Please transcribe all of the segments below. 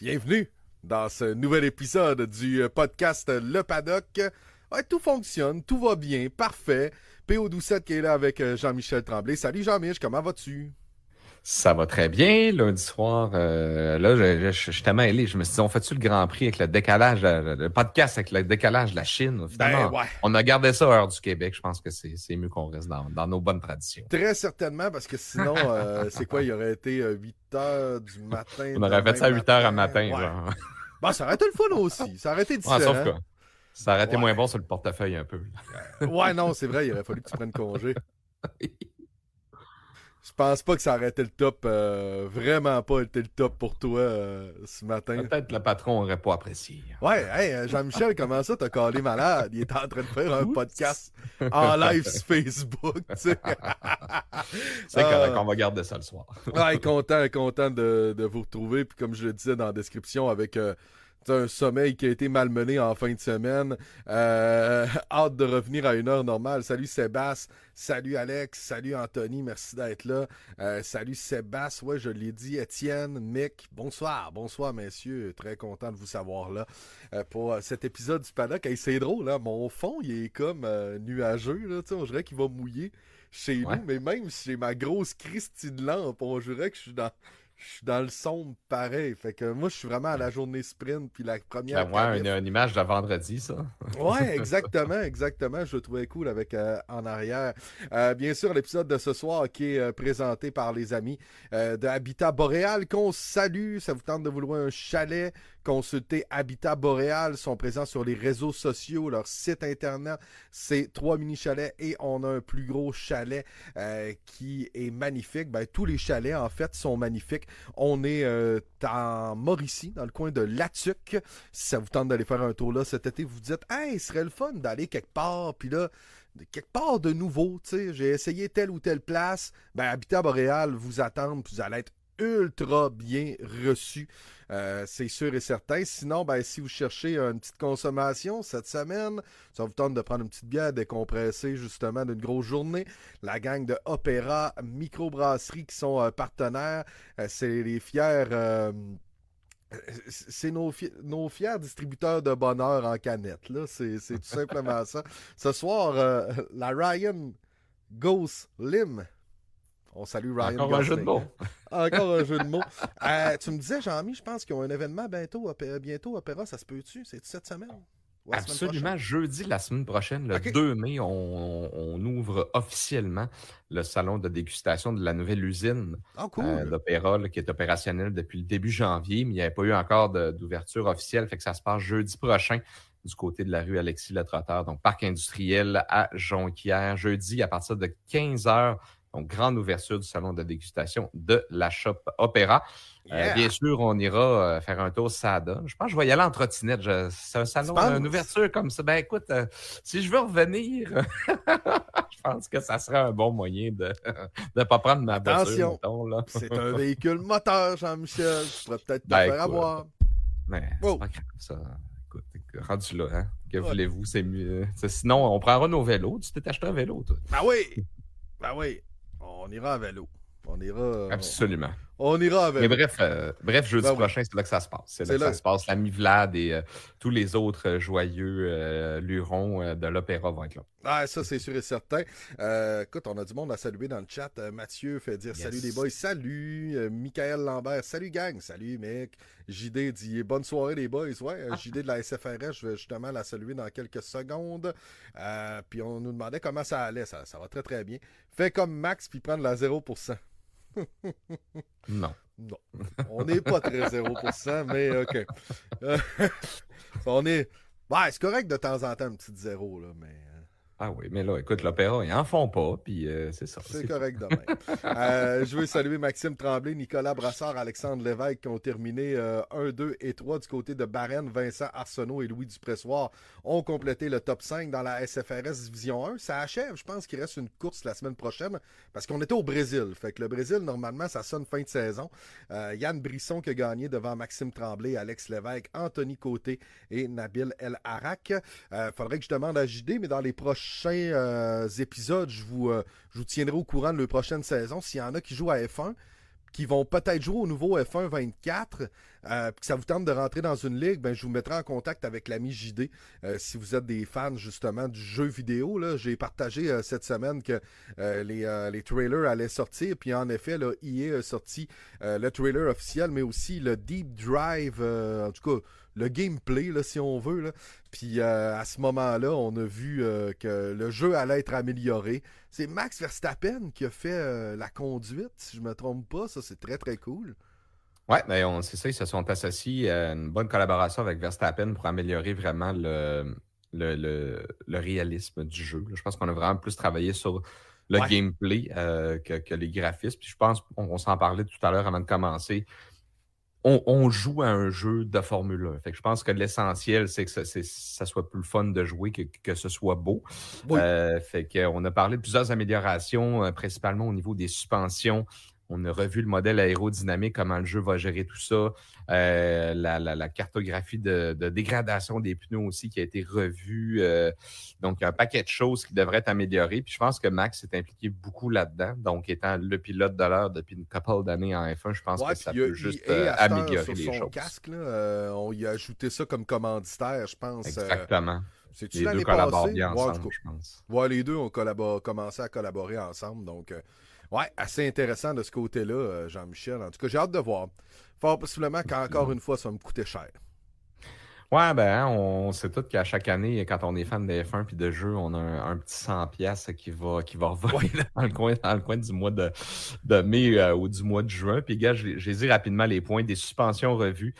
Bienvenue dans ce nouvel épisode du podcast Le Paddock. Ouais, tout fonctionne, tout va bien, parfait. P.O. Doucette qui est là avec Jean-Michel Tremblay. Salut Jean-Michel, comment vas-tu? Ça va très bien. Lundi soir, là, je suis tellement mêlé. Je me suis dit, on fait-tu le Grand Prix avec le décalage, le podcast avec le décalage de la Chine? Ben Finalement, ouais. on a gardé ça à l'heure du Québec. Je pense que c'est mieux qu'on reste dans nos bonnes traditions. Très certainement, parce que sinon, c'est quoi, il aurait été 8 heures du matin. On aurait fait ça à 8 heures à matin. Ouais. Genre. Bon, ça aurait été le fun aussi. Ça aurait été Ouais, sauf différent. que ça aurait été Ouais. moins bon sur le portefeuille un peu. Ouais, non, c'est vrai, il aurait fallu que tu prennes congé. Je pense pas que ça aurait été le top, vraiment pas été le top pour toi ce matin. Peut-être le patron aurait pas apprécié. Ouais, hey, Jean-Michel, comment ça, t'as calé malade? Il est en train de faire un Oups. podcast en live sur Facebook, tu sais. C'est correct, on va garder ça le soir. Ouais, content de vous retrouver. Puis comme je le disais dans la description, avec un sommeil qui a été malmené en fin de semaine. Hâte de revenir à une heure normale. Salut Sébastien, salut Alex, salut Anthony, merci d'être là. Salut Sébastien, ouais, je l'ai dit, Étienne, Mick, bonsoir messieurs, très content de vous savoir là pour cet épisode du Paddock. Hey, c'est drôle, hein? Mon fond, il est comme nuageux, là, on dirait qu'il va mouiller chez Ouais. nous, mais même si j'ai ma grosse Christine lampe, on dirait que je suis dans le sombre pareil. Fait que moi, je suis vraiment à la journée sprint, puis la première Ouais, qualif. une image de vendredi, ça. Ouais, exactement. Je le trouvais cool avec en arrière. Bien sûr, l'épisode de ce soir qui est présenté par les amis de Habitat Boréal qu'on salue. Ça vous tente de vous louer un chalet? Consultez Habitat Boréal. Ils sont présents sur les réseaux sociaux. Leur site internet, c'est 3 mini-chalets et on a un plus gros chalet qui est magnifique. Ben, tous les chalets, en fait, sont magnifiques. On est en Mauricie, dans le coin de Latuc. Si ça vous tente d'aller faire un tour là cet été, vous vous dites, hey, ce serait le fun d'aller quelque part, puis là, quelque part de nouveau, tu sais, j'ai essayé telle ou telle place, ben, Habitat Boréal vous attend, puis vous allez être ultra bien reçu, c'est sûr et certain. Sinon, ben, si vous cherchez une petite consommation cette semaine, ça vous tente de prendre une petite bière décompressée justement d'une grosse journée, la gang de Opéra Microbrasserie qui sont partenaires, c'est les fiers... c'est nos fiers distributeurs de bonheur en canette, là. C'est tout simplement ça. Ce soir, la Ryan Ghost Lim. On salue Ryan Encore un jeu de Gosling. mots. Encore un jeu de mots. Tu me disais, Jean-Mi, je pense qu'ils ont un événement bientôt, Opéra, ça se peut-tu? C'est cette semaine? Ou la semaine Absolument. prochaine? Jeudi, la semaine prochaine, le Ok. 2 mai, on ouvre officiellement le salon de dégustation de la nouvelle usine Oh, cool. d'Opéra là, qui est opérationnelle depuis le début janvier, mais il n'y avait pas eu encore d'ouverture officielle, fait que ça se passe jeudi prochain du côté de la rue Alexis-Le Trotteur, donc parc industriel à Jonquière, jeudi à partir de 15 heures. Donc, grande ouverture du salon de dégustation de la Shop Opéra. Yeah. Bien sûr, on ira faire un tour Sada. Je pense que je vais y aller en trottinette. C'est un salon, Tu penses? une ouverture comme ça. Ben écoute, si je veux revenir, je pense que ça serait un bon moyen de ne pas prendre ma voiture, Attention, mettons, là. c'est un véhicule moteur, Jean-Michel. Tu pourrais peut-être te Ben, faire écoute. avoir. Mais Wow. c'est pas grave, ça. Écoute, rendu là, hein? Que Ouais. voulez-vous? C'est mieux. Sinon, on prendra nos vélos. Tu t'es acheté un vélo, toi? Ben oui! Ben oui! On ira à vélo. On ira... Absolument. On ira à Mais vélo. bref, jeudi Ben oui. prochain, c'est là que ça se passe. C'est là C'est que là. ça se passe. L'ami Vlad et tous les autres joyeux lurons de l'opéra vont être là. Ah, ça, c'est sûr et certain. Écoute, on a du monde à saluer dans le chat. Mathieu fait dire Yes. salut les boys, salut. Michael Lambert, salut gang, salut mec. JD dit bonne soirée les boys. Ouais, JD de la SFRS, je vais justement la saluer dans quelques secondes. Puis on nous demandait comment ça allait. Ça va très très bien. Fais comme Max puis prendre la 0%. Non. Non, on n'est pas très 0%, mais OK. On est... Ouais, c'est correct de temps en temps, une petite zéro, là, mais... Ah oui, mais là, écoute, l'opéra, ils en font pas, puis c'est ça. C'est correct de même. Je veux saluer Maxime Tremblay, Nicolas Brassard, Alexandre Lévesque qui ont terminé 1, 2 et 3 du côté de Barenne, Vincent Arsenault et Louis Dupressoir ont complété le top 5 dans la SFRS Division 1. Ça achève, je pense qu'il reste une course la semaine prochaine parce qu'on était au Brésil. Fait que le Brésil, normalement, ça sonne fin de saison. Yann Brisson qui a gagné devant Maxime Tremblay, Alex Lévesque, Anthony Côté et Nabil El Arak. Faudrait que je demande à JD, mais dans les prochains épisodes, je vous tiendrai au courant de la prochaine saison. S'il y en a qui jouent à F1, qui vont peut-être jouer au nouveau F1 24, puis que ça vous tente de rentrer dans une ligue, ben, je vous mettrai en contact avec l'ami JD. Si vous êtes des fans justement du jeu vidéo, là, j'ai partagé cette semaine que les trailers allaient sortir. Puis en effet, là, EA a sorti le trailer officiel, mais aussi le Deep Drive, en tout cas le gameplay, là, si on veut. Là. Puis à ce moment-là, on a vu que le jeu allait être amélioré. C'est Max Verstappen qui a fait la conduite, si je me trompe pas. Ça, c'est très, très cool. Ouais, ben c'est ça, ils se sont associés à une bonne collaboration avec Verstappen pour améliorer vraiment le réalisme du jeu. Je pense qu'on a vraiment plus travaillé sur le gameplay que les graphismes. Puis je pense, on s'en parlait tout à l'heure avant de commencer, on joue à un jeu de Formule 1. Fait que je pense que l'essentiel, c'est que ça soit plus fun de jouer que ce soit beau. Oui. Fait qu'on a parlé de plusieurs améliorations, principalement au niveau des suspensions. On a revu le modèle aérodynamique, comment le jeu va gérer tout ça. La cartographie de dégradation des pneus aussi qui a été revue. Donc, il y a un paquet de choses qui devraient être améliorées. Puis je pense que Max s'est impliqué beaucoup là-dedans. Donc, étant le pilote de l'heure depuis une couple d'années en F1, je pense que ça peut juste améliorer les choses. Casque, là, on y a ajouté ça comme commanditaire, je pense. Exactement. C'est-tu les l'année deux collaborent passée? bien ensemble, je pense. Ouais, les deux ont commencé à collaborer ensemble. Donc, ouais, assez intéressant de ce côté-là, Jean-Michel. En tout cas, j'ai hâte de voir. Fort possiblement qu'encore une fois, ça va me coûter cher. Ouais, ben, on sait tous qu'à chaque année, quand on est fan de F1 puis de jeu, on a un petit 100$ qui va revoler dans le coin du mois de mai ou du mois de juin. Puis, gars, j'ai dit rapidement les points. Des suspensions revues,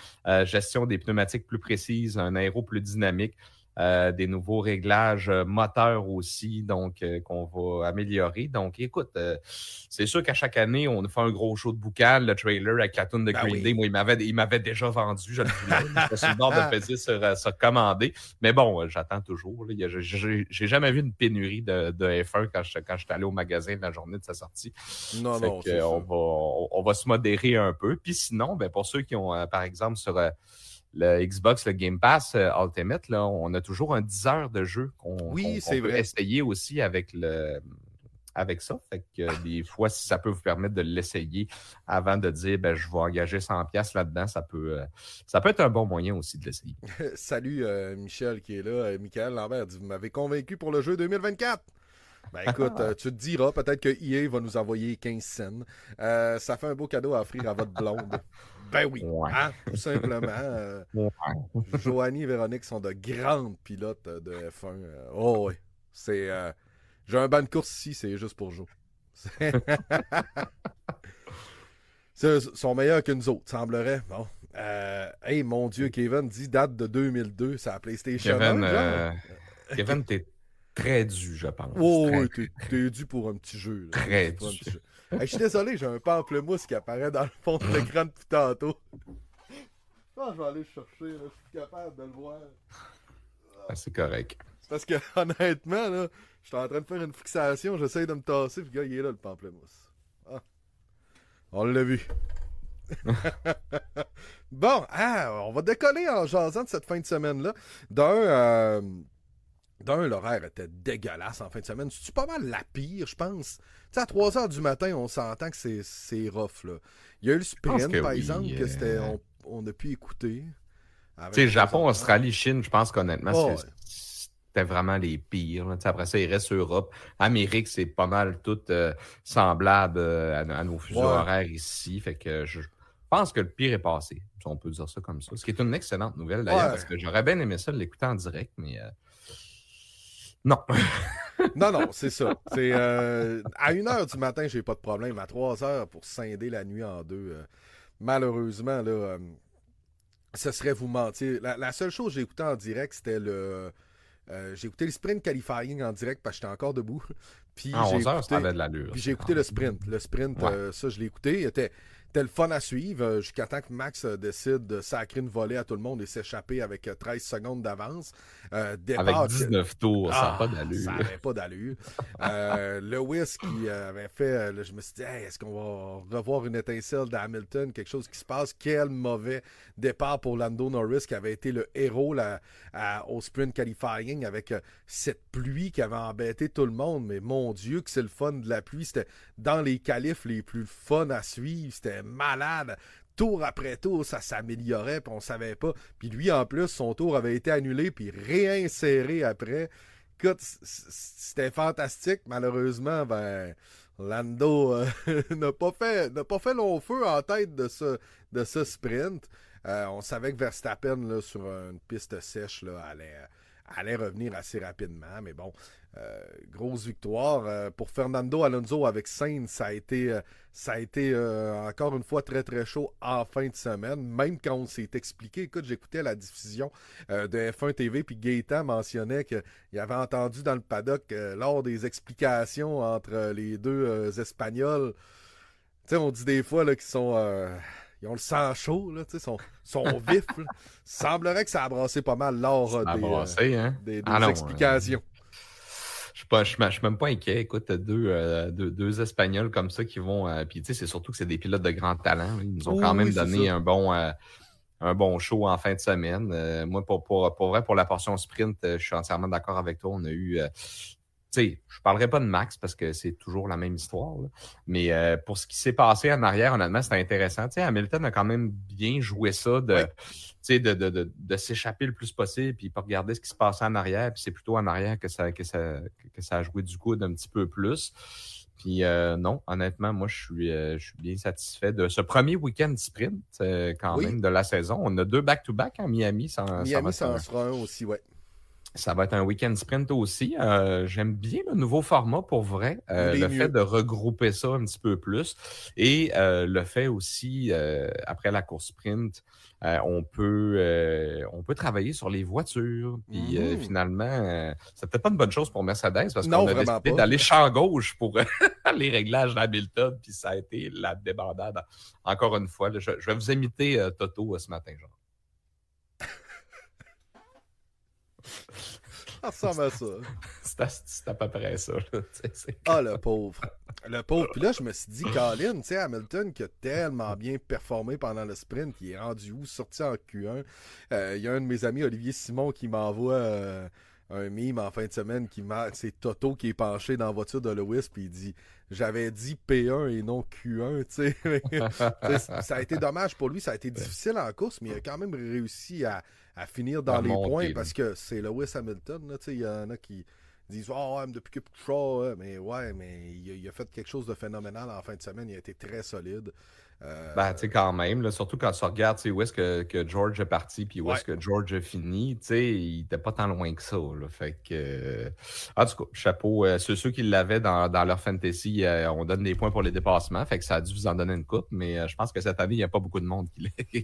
gestion des pneumatiques plus précises, un aéro plus dynamique. Des nouveaux réglages moteurs aussi, donc qu'on va améliorer. Donc, écoute, c'est sûr qu'à chaque année, on fait un gros show de boucan, le trailer avec la toune de Green Day. Moi, il m'avait déjà vendu, je le voulais. J'étais sur le bord de peser sur commander. Mais bon, j'attends toujours. J'ai jamais vu une pénurie de F1 quand je suis allé au magasin la journée de sa sortie. Non, c'est on va se modérer un peu. Puis sinon, ben, pour ceux qui ont, par exemple, sur le Xbox, le Game Pass Ultimate, là, on a toujours un 10 heures de jeu qu'on peut essayer aussi avec ça. Fait que des fois, si ça peut vous permettre de l'essayer avant de dire ben, je vais engager 100$ là-dedans, ça peut être un bon moyen aussi de l'essayer. Salut Michel qui est là. Michael Lambert dit vous m'avez convaincu pour le jeu 2024. Ben écoute, tu te diras, peut-être que EA va nous envoyer 15 cents. Ça fait un beau cadeau à offrir à votre blonde. Ben oui, hein, tout simplement. Joanie et Véronique sont de grandes pilotes de F1. Oh oui, c'est... j'ai un banc de course ici, c'est juste pour jouer. Ils sont meilleurs que nous autres, semblerait. Bon. Hey, mon Dieu, Kevin dit date de 2002, c'est la PlayStation 1, Kevin, t'es très dû, je pense. Oh, oui, t'es dû pour un petit jeu. Là. Très dû. Hey, je suis désolé, j'ai un pamplemousse qui apparaît dans le fond de l'écran depuis tantôt. Je vais aller le chercher, là. Je suis plus capable de le voir. Ah, c'est correct. C'est parce que, honnêtement, là, je suis en train de faire une fixation, j'essaye de me tasser, puis le gars, il est là, le pamplemousse. Ah. On l'a vu. Bon, on va décoller en jasant de cette fin de semaine-là. D'un, l'horaire était dégueulasse en fin de semaine. C'est-tu pas mal la pire, je pense? Tu sais, à 3h du matin, on s'entend que c'est rough, là. Il y a eu le sprint, par exemple, que c'était on a pu écouter. Tu sais, Japon, Australie, Chine, je pense qu'honnêtement, c'était vraiment les pires. Après ça, il reste Europe. Amérique, c'est pas mal tout semblable à nos fuseaux horaires ici. Fait que je pense que le pire est passé, si on peut dire ça comme ça. Ce qui est une excellente nouvelle, d'ailleurs, parce que j'aurais bien aimé ça de l'écouter en direct, mais... Non. non, c'est ça. C'est à 1h du matin, j'ai pas de problème. À 3h, pour scinder la nuit en deux, malheureusement, là, ce serait vous mentir. La seule chose que j'ai écouté en direct, c'était j'ai écouté le sprint qualifying en direct parce que j'étais encore debout. Puis à 11h, ça avait de l'allure. Puis j'ai écouté le sprint. Le sprint, ça, je l'ai écouté. C'était le fun à suivre jusqu'à temps que Max décide de sacrer une volée à tout le monde et s'échapper avec 13 secondes d'avance. Avec 19 tours, ça n'a pas d'allure. Ça n'avait pas d'allure. Lewis qui avait fait... je me suis dit, hey, est-ce qu'on va revoir une étincelle d'Hamilton? Quelque chose qui se passe? Quel mauvais départ pour Lando Norris qui avait été le héros au sprint qualifying avec cette pluie qui avait embêté tout le monde. Mais mon Dieu que c'est le fun de la pluie. C'était dans les qualifs les plus fun à suivre. C'était malade. tour après tour, ça s'améliorait, puis on savait pas. Puis lui, en plus, son tour avait été annulé, puis réinséré après. Écoute, c'était fantastique. Malheureusement, ben, Lando n'a pas fait long feu en tête de ce sprint. On savait que Verstappen, là, sur une piste sèche, là, allait revenir assez rapidement. Mais bon, grosse victoire. Pour Fernando Alonso avec Sainz, ça a été encore une fois très très chaud en fin de semaine. Même quand on s'est expliqué, écoute, j'écoutais la diffusion de F1 TV, puis Gaétan mentionnait qu'il avait entendu dans le paddock lors des explications entre les deux Espagnols. Tu sais, on dit des fois là, qu'ils sont... ils ont le sang chaud, là, sont vifs. Là. Semblerait que ça a brassé pas mal lors des explications. Je suis même pas inquiet. Écoute, t'as deux Espagnols comme ça qui vont... puis tu sais, c'est surtout que c'est des pilotes de grand talent. Ils nous ont quand même donné un bon show en fin de semaine. Moi, pour vrai, pour la portion sprint, je suis entièrement d'accord avec toi. On a eu... tu sais, je parlerai pas de Max parce que c'est toujours la même histoire. Là. Mais pour ce qui s'est passé en arrière, honnêtement, c'était intéressant. Tu sais, Hamilton a quand même bien joué ça de s'échapper le plus possible puis pas regarder ce qui se passait en arrière. Puis c'est plutôt en arrière que ça a joué du coude un petit peu plus. Puis non, honnêtement, moi, je suis bien satisfait de ce premier week-end sprint même de la saison. On a 2 back-to-back à Miami. Ça en sera un aussi, ouais. Ça va être un week-end sprint aussi. J'aime bien le nouveau format pour vrai. Fait de regrouper ça un petit peu plus. Et le fait aussi, après la course sprint, on peut travailler sur les voitures. Puis finalement, c'est peut-être pas une bonne chose pour Mercedes parce qu'on a décidé d'aller champ gauche pour les réglages d'Hamilton. Puis ça a été la débandade. Encore une fois, là, je vais vous imiter Toto ce matin, genre. Ça ressemble à ça. C'est à peu près ça. Là, le pauvre. Le pauvre. Puis là, je me suis dit, Colin, tu sais, Hamilton qui a tellement bien performé pendant le sprint, il est rendu où? Sorti en Q1. Il y a un de mes amis, Olivier Simon, qui m'envoie un meme en fin de semaine. C'est Toto qui est penché dans la voiture de Lewis, puis il dit, j'avais dit P1 et non Q1, tu sais. Ça a été dommage pour lui, ça a été difficile en course, mais il a quand même réussi à finir dans les points parce que c'est Lewis Hamilton. Il y en a qui disent depuis que Shaw, mais il a fait quelque chose de phénoménal en fin de semaine. Il a été très solide. Tu sais, quand même, là, surtout quand tu regardes où est-ce que George est parti puis où est-ce que George a fini, tu sais, il était pas tant loin que ça. Là, fait que, en tout cas, chapeau. Ceux qui l'avaient dans leur fantasy, on donne des points pour les dépassements, fait que ça a dû vous en donner une coupe, mais je pense que cette année, il n'y a pas beaucoup de monde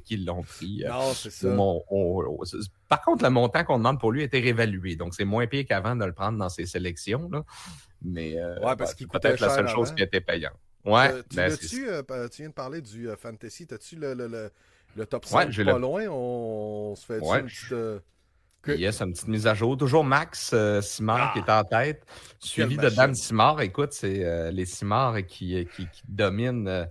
qui l'ont pris. Non, c'est ça. Par contre, le montant qu'on demande pour lui a été réévalué, donc c'est moins pire qu'avant de le prendre dans ses sélections. Là. Mais parce qu'il peut-être la seule chose qui était payante. Ouais, tu viens de parler du Fantasy. T'as-tu le top 5 pas loin? On se fait une petite... Yes, une petite mise à jour. Toujours Max Simard qui est en tête, suivi de Dan Simard. Écoute, c'est les Simard qui dominent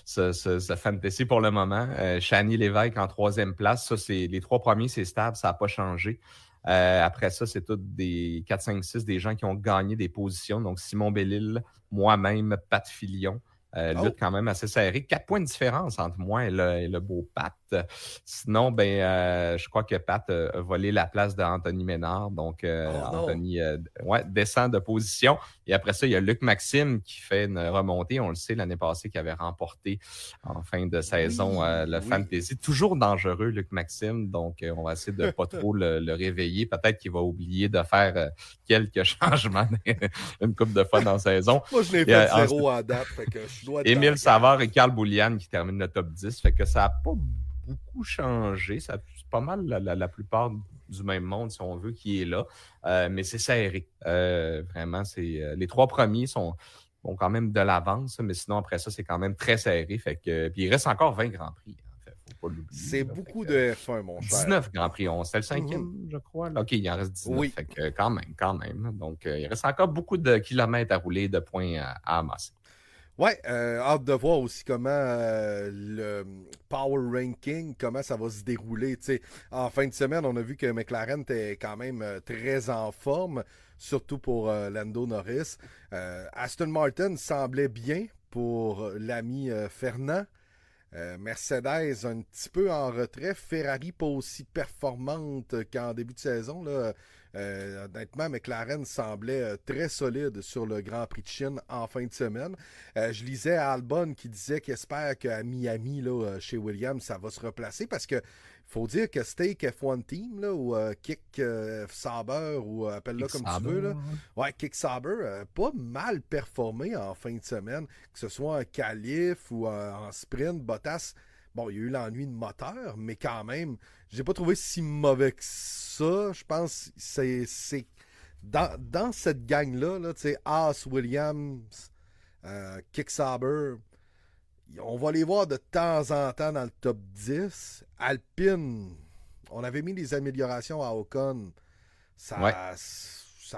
ce Fantasy pour le moment. Shani Lévesque en 3e place. Ça, c'est les 3 premiers, c'est stable, ça n'a pas changé. Après ça, c'est tous des 4, 5, 6, des gens qui ont gagné des positions. Donc, Simon Bellil, moi-même, Pat Filion. Lutte quand même assez serrée. 4 points de différence entre moi et le beau Pat. Sinon, je crois que Pat a volé la place d'Anthony Ménard. Donc, Anthony descend de position. Et après ça, il y a Luc Maxime qui fait une remontée. On le sait, l'année passée, qui avait remporté en fin de saison le Fantasy. Toujours dangereux, Luc Maxime. Donc, on va essayer de pas trop le réveiller. Peut-être qu'il va oublier de faire quelques changements une couple de fois dans la saison. Moi, je l'ai fait 0 à date. Fait que je dois Émile Savard et Carl Boulian qui terminent le top 10. Fait que ça n'a pas beaucoup changé. C'est pas mal la plupart du même monde, si on veut, qui est là. Mais c'est serré. Vraiment, les 3 premiers ont quand même de l'avance, mais sinon, après ça, c'est quand même très serré. Fait que, puis il reste encore 20 Grands Prix. Faut pas l'oublier. C'est beaucoup de F1, mon cher. 19 Grands Prix. C'était le 5e, je crois. Là. OK, il en reste 19. Oui. Fait que quand même. Donc, il reste encore beaucoup de kilomètres à rouler, de points à amasser. Ouais, hâte de voir aussi comment le Power Ranking, comment ça va se dérouler. T'sais, en fin de semaine, on a vu que McLaren était quand même très en forme, surtout pour Lando Norris. Aston Martin semblait bien pour l'ami Fernand. Mercedes un petit peu en retrait. Ferrari pas aussi performante qu'en début de saison. Là. Honnêtement, McLaren semblait très solide sur le Grand Prix de Chine en fin de semaine. Je lisais Albon qui disait qu'il espère qu'à Miami, là, chez Williams, ça va se replacer parce que faut dire que Steak F1 Team, là, ou Kick Sauber, ou appelle-le comme tu veux, là. Ouais, Kick Sauber, pas mal performé en fin de semaine, que ce soit en qualif ou en sprint. Bottas, bon, il y a eu l'ennui de moteur, mais quand même, je l'ai pas trouvé si mauvais que ça. Je pense que c'est dans cette gang-là, là, tu sais, Haas, Williams, Kick Sauber, on va les voir de temps en temps dans le top 10. Alpine, on avait mis des améliorations à Ocon. Ouais. Ça Donc,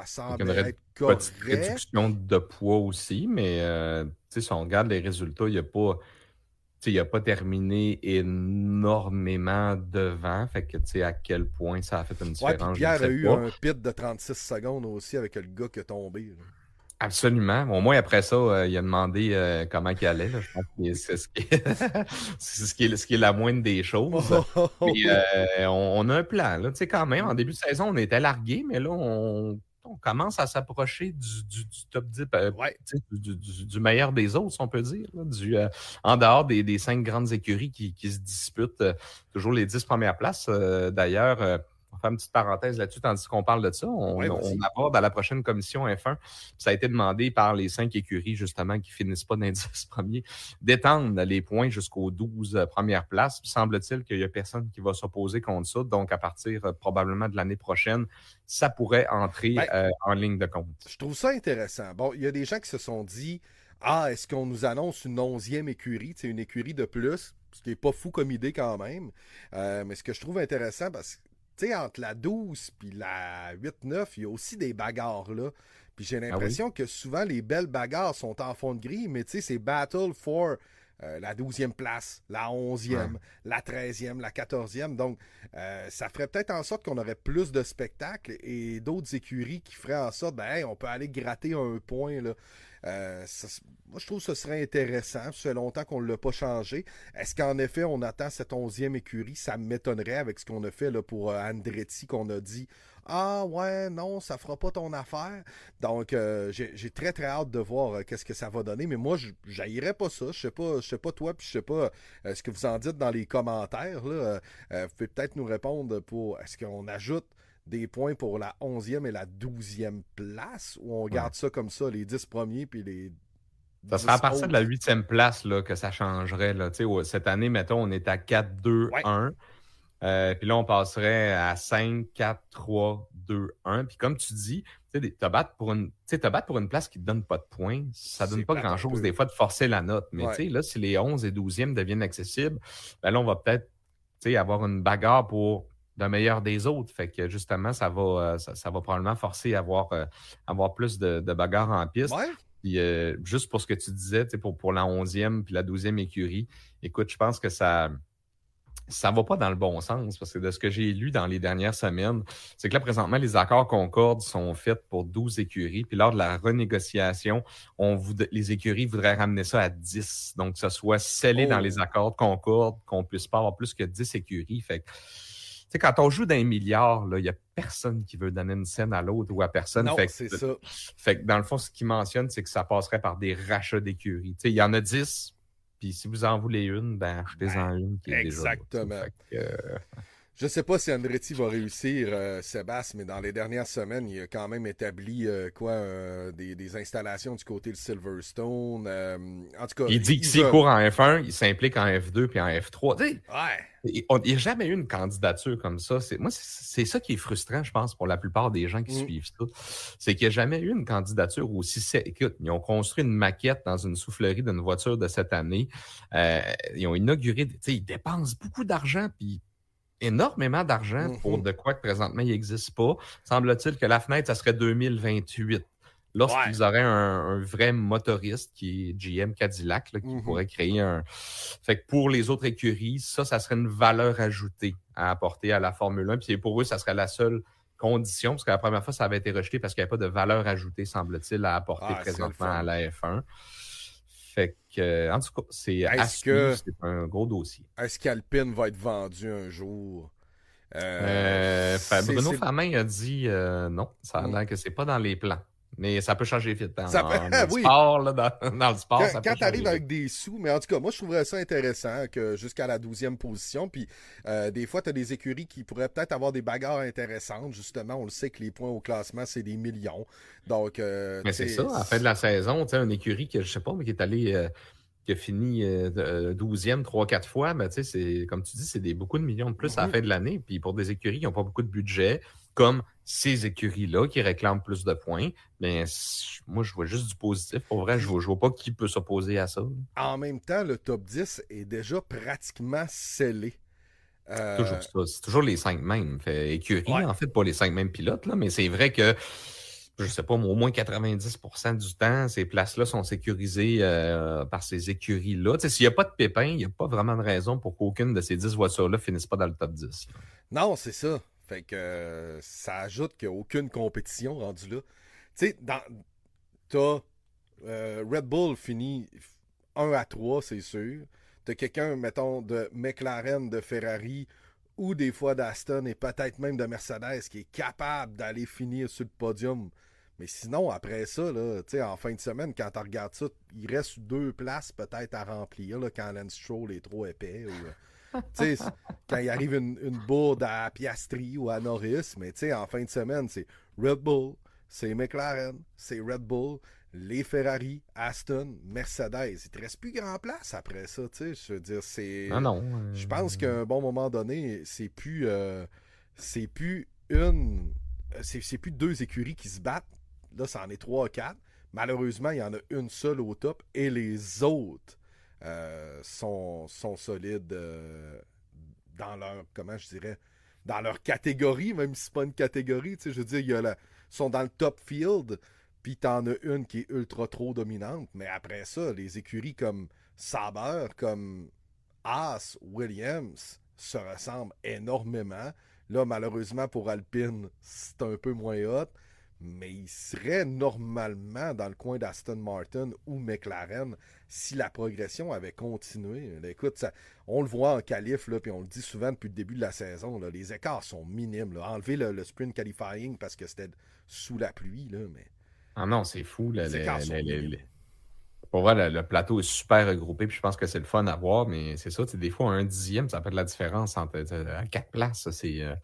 une semblait être petite correct. réduction de poids aussi, mais si on regarde les résultats, il n'a pas terminé énormément devant. Fait que à quel point ça a fait une Ouais, puis différence, je ne Pierre a sais eu pas. un pit de 36 secondes aussi avec le gars qui a tombé. Là. Absolument. Au moins, après ça, il a demandé comment il allait. Là. Je pense que c'est ce qui est la moindre des choses. Mais Oui. on a un plan. Là. Tu sais, quand même, en début de saison, on était largué, mais là, on commence à s'approcher du top 10, Ouais. tu sais, du meilleur des autres, si on peut dire. Là, en dehors des 5 grandes écuries qui se disputent toujours les 10 premières places. D'ailleurs, on va faire une petite parenthèse là-dessus, tandis qu'on parle de ça. On aborde à la prochaine commission F1. Ça a été demandé par les 5 écuries, justement, qui finissent pas dans les 10 premiers, d'étendre les points jusqu'aux 12 premières places. Puis semble-t-il qu'il y a personne qui va s'opposer contre ça. Donc, à partir probablement de l'année prochaine, ça pourrait entrer en ligne de compte. Je trouve ça intéressant. Bon, il y a des gens qui se sont dit est-ce qu'on nous annonce une 11e écurie, une écurie de plus, ce qui n'est pas fou comme idée quand même. Mais ce que je trouve intéressant, parce que tu sais, entre la 12 puis la 8-9, il y a aussi des bagarres là. Puis j'ai l'impression que souvent les belles bagarres sont en fond de grille, mais tu sais, c'est battle for la 12e place, la 11e, la 13e, la 14e. Donc, ça ferait peut-être en sorte qu'on aurait plus de spectacles et d'autres écuries qui feraient en sorte, on peut aller gratter un point là. Moi, je trouve que ce serait intéressant. Ça fait longtemps qu'on ne l'a pas changé. Est-ce qu'en effet, on attend cette 11e écurie? Ça m'étonnerait avec ce qu'on a fait là, pour Andretti, qu'on a dit ah ouais, non, ça fera pas ton affaire. Donc, j'ai très très hâte de voir qu'est-ce que ça va donner. Mais moi, je n'haïrais pas ça. Je sais pas toi, puis je sais pas ce que vous en dites dans les commentaires. Là. Vous pouvez peut-être nous répondre pour est-ce qu'on ajoute des points pour la 11e et la 12e place, ou on garde ça comme ça, les 10 premiers, puis les 10 ça serait à partir de la 8e place là, que ça changerait. Là. Cette année, mettons, on est à 4-2-1. Puis là, on passerait à 5-4-3-2-1. Puis comme tu dis, te battre pour une place qui ne te donne pas de points, ça ne donne pas grand-chose des fois de forcer la note. Mais là, si les 11 et 12e deviennent accessibles, là, on va peut-être avoir une bagarre pour le meilleur des autres. Fait que justement, ça va probablement forcer à avoir plus de bagarres en piste. Ouais. Puis juste pour ce que tu disais, pour la 11e puis la 12e écurie, écoute, je pense que ça va pas dans le bon sens, parce que de ce que j'ai lu dans les dernières semaines, c'est que là, présentement, les accords Concorde sont faits pour 12 écuries. Puis lors de la renégociation, les écuries voudraient ramener ça à 10. Donc, que ce soit scellé dans les accords Concorde, qu'on puisse pas avoir plus que 10 écuries. Fait que, quand on joue d'un milliard, il n'y a personne qui veut donner une scène à l'autre ou à personne. Non, fait c'est ça. Fait que dans le fond, ce qu'il mentionne, c'est que ça passerait par des rachats d'écuries. Il y en a 10. Puis si vous en voulez une, achetez-en une qui est exactement. Déjà Je ne sais pas si Andretti va réussir, Sébastien, mais dans les dernières semaines, il a quand même établi des installations du côté de Silverstone. En tout cas, il dit que s'il court en F1, il s'implique en F2 puis en F3. Il n'y a jamais eu une candidature comme ça. C'est ça qui est frustrant, je pense, pour la plupart des gens qui suivent ça. C'est qu'il n'y a jamais eu une candidature aussi... Écoute, ils ont construit une maquette dans une soufflerie d'une voiture de cette année. Ils ont inauguré... Ils dépensent beaucoup d'argent, puis énormément d'argent pour de quoi que présentement il n'existe pas. Semble-t-il que la fenêtre, ça serait 2028. Lorsqu'ils auraient un vrai motoriste qui est GM Cadillac, là, qui pourrait créer un... Fait que pour les autres écuries, ça serait une valeur ajoutée à apporter à la Formule 1. Puis pour eux, ça serait la seule condition, parce que la première fois, ça avait été rejeté parce qu'il n'y avait pas de valeur ajoutée, semble-t-il, à apporter présentement à la F1. Fait que, en tout cas, c'est à Est-ce suivre, que c'est un gros dossier. est-ce qu'Alpine va être vendu un jour? Bruno C'est Famin a dit non, ça a hmm. l'air que c'est pas dans les plans. Mais ça peut changer vite. Ça peut... Dans le oui, sport, là, dans le sport, ça peut quand tu changer arrives vite. avec des sous, mais en tout cas, moi, je trouverais ça intéressant que jusqu'à la 12e position. Puis, des fois, tu as des écuries qui pourraient peut-être avoir des bagarres intéressantes. Justement, on le sait que les points au classement, c'est des millions. Donc, Mais tu c'est sais, ça, à la fin de la saison, tu sais, une écurie que je sais pas, mais qui est allée, qui a fini 12e 3-4 fois, ben, tu sais, c'est, comme tu dis, c'est beaucoup de millions de plus à la mhm. fin de l'année. Puis pour des écuries qui n'ont pas beaucoup de budget, comme ces écuries-là qui réclament plus de points, ben, moi, je vois juste du positif. Pour vrai, je Puis, vois pas qui peut s'opposer à ça. en même temps, le top 10 est déjà pratiquement scellé. Toujours Euh, ça. C'est toujours les 5 mêmes. Fait, écurie, ouais, en fait, pas les 5 mêmes pilotes, là, mais c'est vrai que, je sais pas, mais au moins 90 du temps, ces places-là sont sécurisées par ces écuries-là. Tu sais, s'il n'y a pas de pépin, il n'y a pas vraiment de raison pour qu'aucune de ces 10 voitures-là finisse pas dans le top 10. non, c'est ça. Fait que ça ajoute qu'il n'y a aucune compétition rendue là. Tu sais, t'as Red Bull finit 1 à 3, c'est sûr. T'as quelqu'un, mettons, de McLaren, de Ferrari ou des fois d'Aston et peut-être même de Mercedes qui est capable d'aller finir sur le podium. Mais sinon, après ça, là, en fin de semaine, quand tu regardes ça, il reste 2 places peut-être à remplir là, quand Lance Stroll est trop épais. Quand il arrive une bourde à Piastri ou à Norris, mais en fin de semaine, c'est Red Bull, c'est McLaren, c'est Red Bull, les Ferrari, Aston, Mercedes. Il te reste plus grand place après ça, tu sais. Je veux dire, Non, c'est. non. Je pense qu'à un bon moment donné, c'est plus une. C'est plus 2 écuries qui se battent. Là, c'en est 3 4. Malheureusement, il y en a une seule au top et les autres sont solides dans leur, comment je dirais, dans leur catégorie, même si c'est pas une catégorie. Je veux dire, sont dans le top field, puis t'en as une qui est ultra trop dominante. Mais après ça, les écuries comme Sauber, comme Haas, Williams se ressemblent énormément. Là, malheureusement pour Alpine, c'est un peu moins hot, mais il serait normalement dans le coin d'Aston Martin ou McLaren si la progression avait continué. Là, écoute, on le voit en qualif, puis on le dit souvent depuis le début de la saison, là, les écarts sont minimes. Là. Enlever le sprint qualifying parce que c'était sous la pluie, là, mais Ah non, c'est fou. les écarts sont minimes. Pour vrai, le plateau est super regroupé, puis je pense que c'est le fun à voir, mais c'est ça, des fois, 1/10, ça fait de la différence entre à 4 places. Ouais.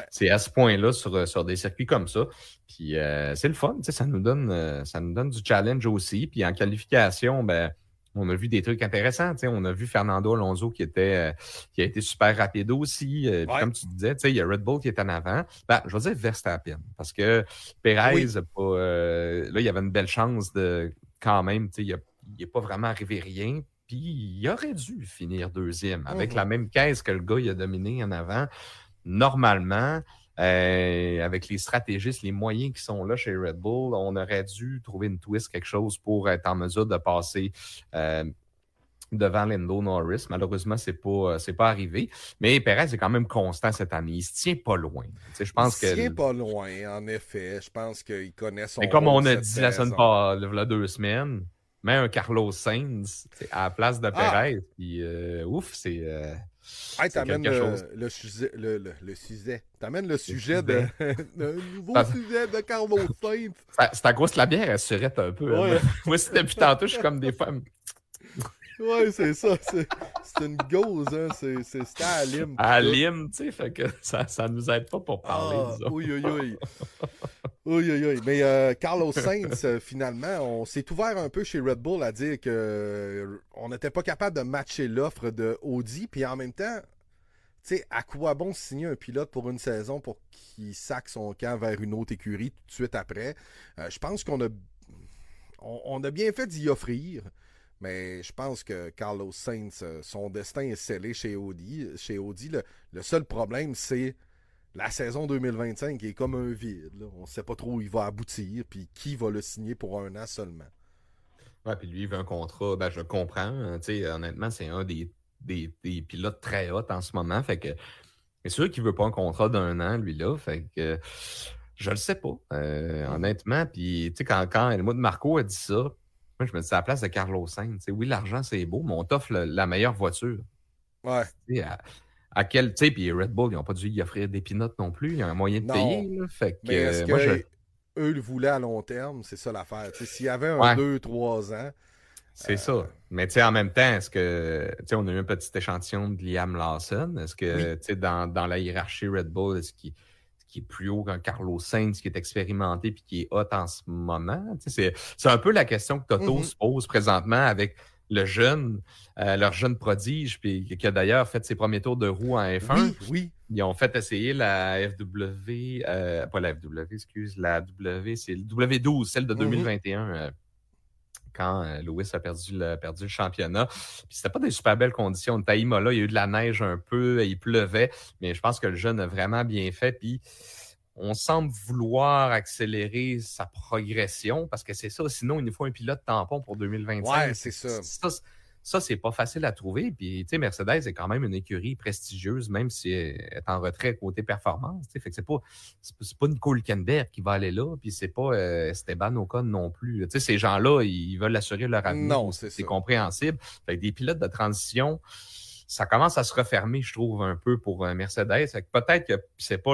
C'est à ce point-là sur des circuits comme ça. Puis c'est le fun, ça nous donne du challenge aussi. Puis en qualification, ben, on a vu des trucs intéressants. On a vu Fernando Alonso qui a été super rapide aussi. Puis Ouais. comme tu disais, il y a Red Bull qui est en avant. Ben, je vais dire Verstappen, parce que Perez, Oui. là, il y avait une belle chance de quand même, il n'est pas vraiment arrivé rien. Puis il aurait dû finir 2e avec la même caisse que le gars il a dominé en avant. Normalement, avec les stratégistes, les moyens qui sont là chez Red Bull, on aurait dû trouver une twist, quelque chose pour être en mesure de passer devant Lando Norris. Malheureusement, c'est pas arrivé. Mais Perez est quand même constant cette année. Il se tient pas loin. Je pense il se tient pas loin, en effet. Je pense qu'il connaît son mais comme rôle on a cette dit la semaine saison. pas, il y a 2 semaines, mets un Carlos Sainz à la place de Ah! Perez. Puis ouf, c'est T'amènes quelque chose. le sujet. Le sujet. T'amènes le sujet sujet. un nouveau sujet de Carlos Sainz. C'est à cause de la bière, elle surette un peu. Ouais. Moi aussi, depuis tantôt, je suis comme des femmes. Ouais, c'est ça. C'est une gauze, hein. C'était à Lime. À Lime, tu sais, fait que ça nous aide pas pour parler, disons. Oui, oui, oui. Oui, oui, oui. Mais Carlos Sainz, finalement, on s'est ouvert un peu chez Red Bull à dire que on n'était pas capable de matcher l'offre de Audi. Puis en même temps, tu sais, à quoi bon signer un pilote pour une saison pour qu'il saque son camp vers une autre écurie tout de suite après? Je pense on a bien fait d'y offrir. Mais je pense que Carlos Sainz, son destin est scellé chez Audi. Chez Audi, le seul problème, c'est la saison 2025 qui est comme un vide. Là. On ne sait pas trop où il va aboutir, puis qui va le signer pour 1 an seulement. Ouais, puis lui, il veut un contrat, ben je comprends. Hein, honnêtement, c'est un des pilotes très hot en ce moment. Fait que c'est sûr qu'il veut pas un contrat d'1 an, lui-là. Fait que je le sais pas, honnêtement. Puis, quand Helmut Marko a dit ça, Moi, je me dis à la place de Carlos Sainz, oui, l'argent, c'est beau, mais on t'offre la meilleure voiture. Ouais. À quel, tu sais, puis Red Bull, ils n'ont pas dû y offrir des peanuts non plus. Il y a un moyen de Non. payer, là. Fait Mais est-ce que, moi, je. que eux le voulaient à long terme? C'est ça l'affaire. S'il y avait un Ouais, 2-3 ans. c'est ça. Mais, tu sais, en même temps, est-ce que, tu sais, on a eu un petit échantillon de Liam Lawson. Est-ce Oui. que, tu sais, dans la hiérarchie Red Bull, est-ce qu'il est plus haut qu'un Carlos Sainz qui est expérimenté puis qui est hot en ce moment? Tu sais, c'est un peu la question que Toto se pose présentement avec leur jeune prodige, puis qui a d'ailleurs fait ses premiers tours de roue en F1. Oui, oui. Ils ont fait essayer la FW, pas la FW, excuse, la W, c'est le W12, celle de 2021, quand Lewis a perdu le championnat. Puis c'était pas des super belles conditions. On était à Imola, il y a eu de la neige un peu, il pleuvait, mais je pense que le jeune a vraiment bien fait. Puis on semble vouloir accélérer sa progression parce que c'est ça. Sinon, il nous faut un pilote tampon pour 2025. Ouais, c'est ça. Ça, c'est pas facile à trouver. Puis, tu sais, Mercedes est quand même une écurie prestigieuse, même si elle est en retrait côté performance. Fait que c'est pas Nico Hülkenberg qui va aller là, puis c'est pas Esteban Ocon non plus. Tu sais, ces gens-là, ils veulent assurer leur avenir. Non, c'est C'est ça. compréhensible. Fait que des pilotes de transition, ça commence à se refermer, je trouve, un peu pour Mercedes. Fait que peut-être que c'est pas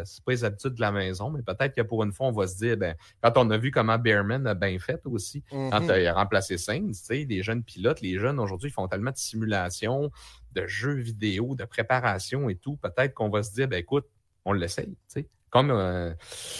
c'est pas les habitudes de la maison, mais peut-être que pour une fois, on va se dire, ben, quand on a vu comment Behrman a bien fait aussi, quand il a remplacé Sainz, tu sais, les jeunes pilotes, les jeunes aujourd'hui, ils font tellement de simulations, de jeux vidéo, de préparation et tout. Peut-être qu'on va se dire, ben écoute, on l'essaye, tu sais. Comme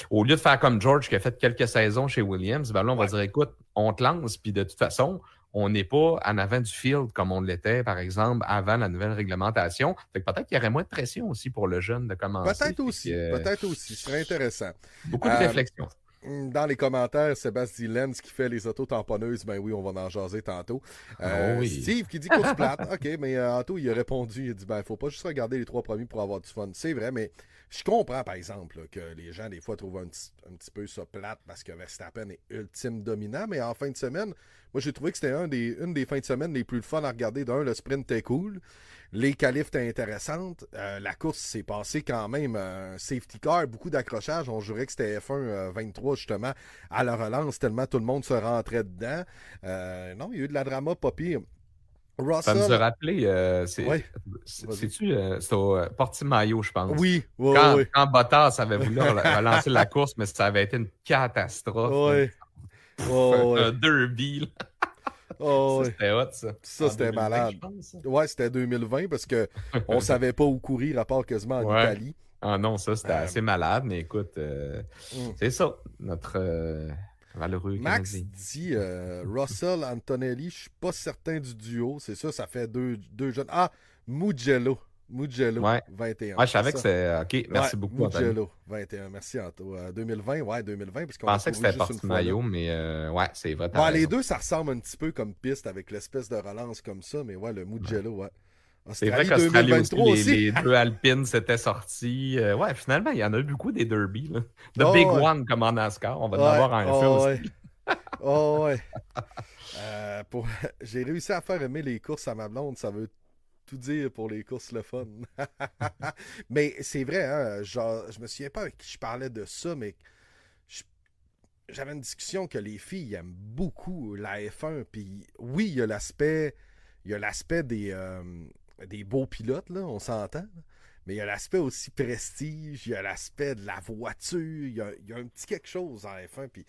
au lieu de faire comme George qui a fait quelques saisons chez Williams, ben là, on va dire, écoute, on te lance, puis de toute façon, on n'est pas en avant du field comme on l'était, par exemple, avant la nouvelle réglementation. Fait que peut-être qu'il y aurait moins de pression aussi pour le jeune de commencer. Peut-être aussi. Ce serait intéressant. Beaucoup de réflexion. Dans les commentaires, Sébastien Lenz qui fait les autos tamponneuses, ben oui, on va en jaser tantôt. Oui. Steve qui dit course plate. OK, mais Anto, il a répondu, il a dit, ben, faut pas juste regarder les 3 premiers pour avoir du fun. C'est vrai, mais je comprends, par exemple, là, que les gens, des fois, trouvent un petit peu ça plate parce que Verstappen est ultime dominant, mais en fin de semaine, moi, j'ai trouvé que c'était une des fins de semaine les plus fun à regarder. Le sprint était cool. Les qualifs étaient intéressantes. La course s'est passée quand même. Safety car, beaucoup d'accrochages. On jurait que c'était F1 23, justement, à la relance, tellement tout le monde se rentrait dedans. Non, il y a eu de la drama, pas pire. Russell... Ça nous a rappelé, c'est au Portimao, je pense. Oui, quand Bottas avait voulu relancer la course, mais ça avait été une catastrophe. Un derby, là. Oh, ça, c'était hot, ça. Ça, c'était 2020, malade. Je pense. Ouais, c'était 2020 parce qu'on savait pas où courir à part quasiment en Italie. Ah non, ça, c'était assez malade, mais écoute, c'est ça, notre malheureux Max Canadien. dit Russell, Antonelli, je suis pas certain du duo. C'est ça, ça fait deux jeunes. Ah, Mugello, 21. Ouais, je savais que c'est... OK, merci beaucoup, Mugello, 21. Merci, Anto. 2020, je pensais que c'était Portimao, mais ouais, c'est vrai. Les deux, ça ressemble un petit peu comme piste avec l'espèce de relance comme ça, mais ouais, le Mugello, ouais. C'est vrai qu'Australie aussi, les deux Alpines s'étaient sortis. Ouais, finalement, il y en a eu beaucoup des derbies. Là. The Big One, comme en NASCAR. On va en avoir en F1 aussi. J'ai réussi à faire aimer les courses à ma blonde. Ça veut tout dire pour les courses le fun. Mais c'est vrai, hein, genre, je me souviens pas avec qui je parlais de ça, mais j'avais une discussion que les filles aiment beaucoup la F1. Puis oui, il y a l'aspect des beaux pilotes, là, on s'entend. Là. Mais il y a l'aspect aussi prestige, il y a l'aspect de la voiture, il y a un petit quelque chose en F1. Puis,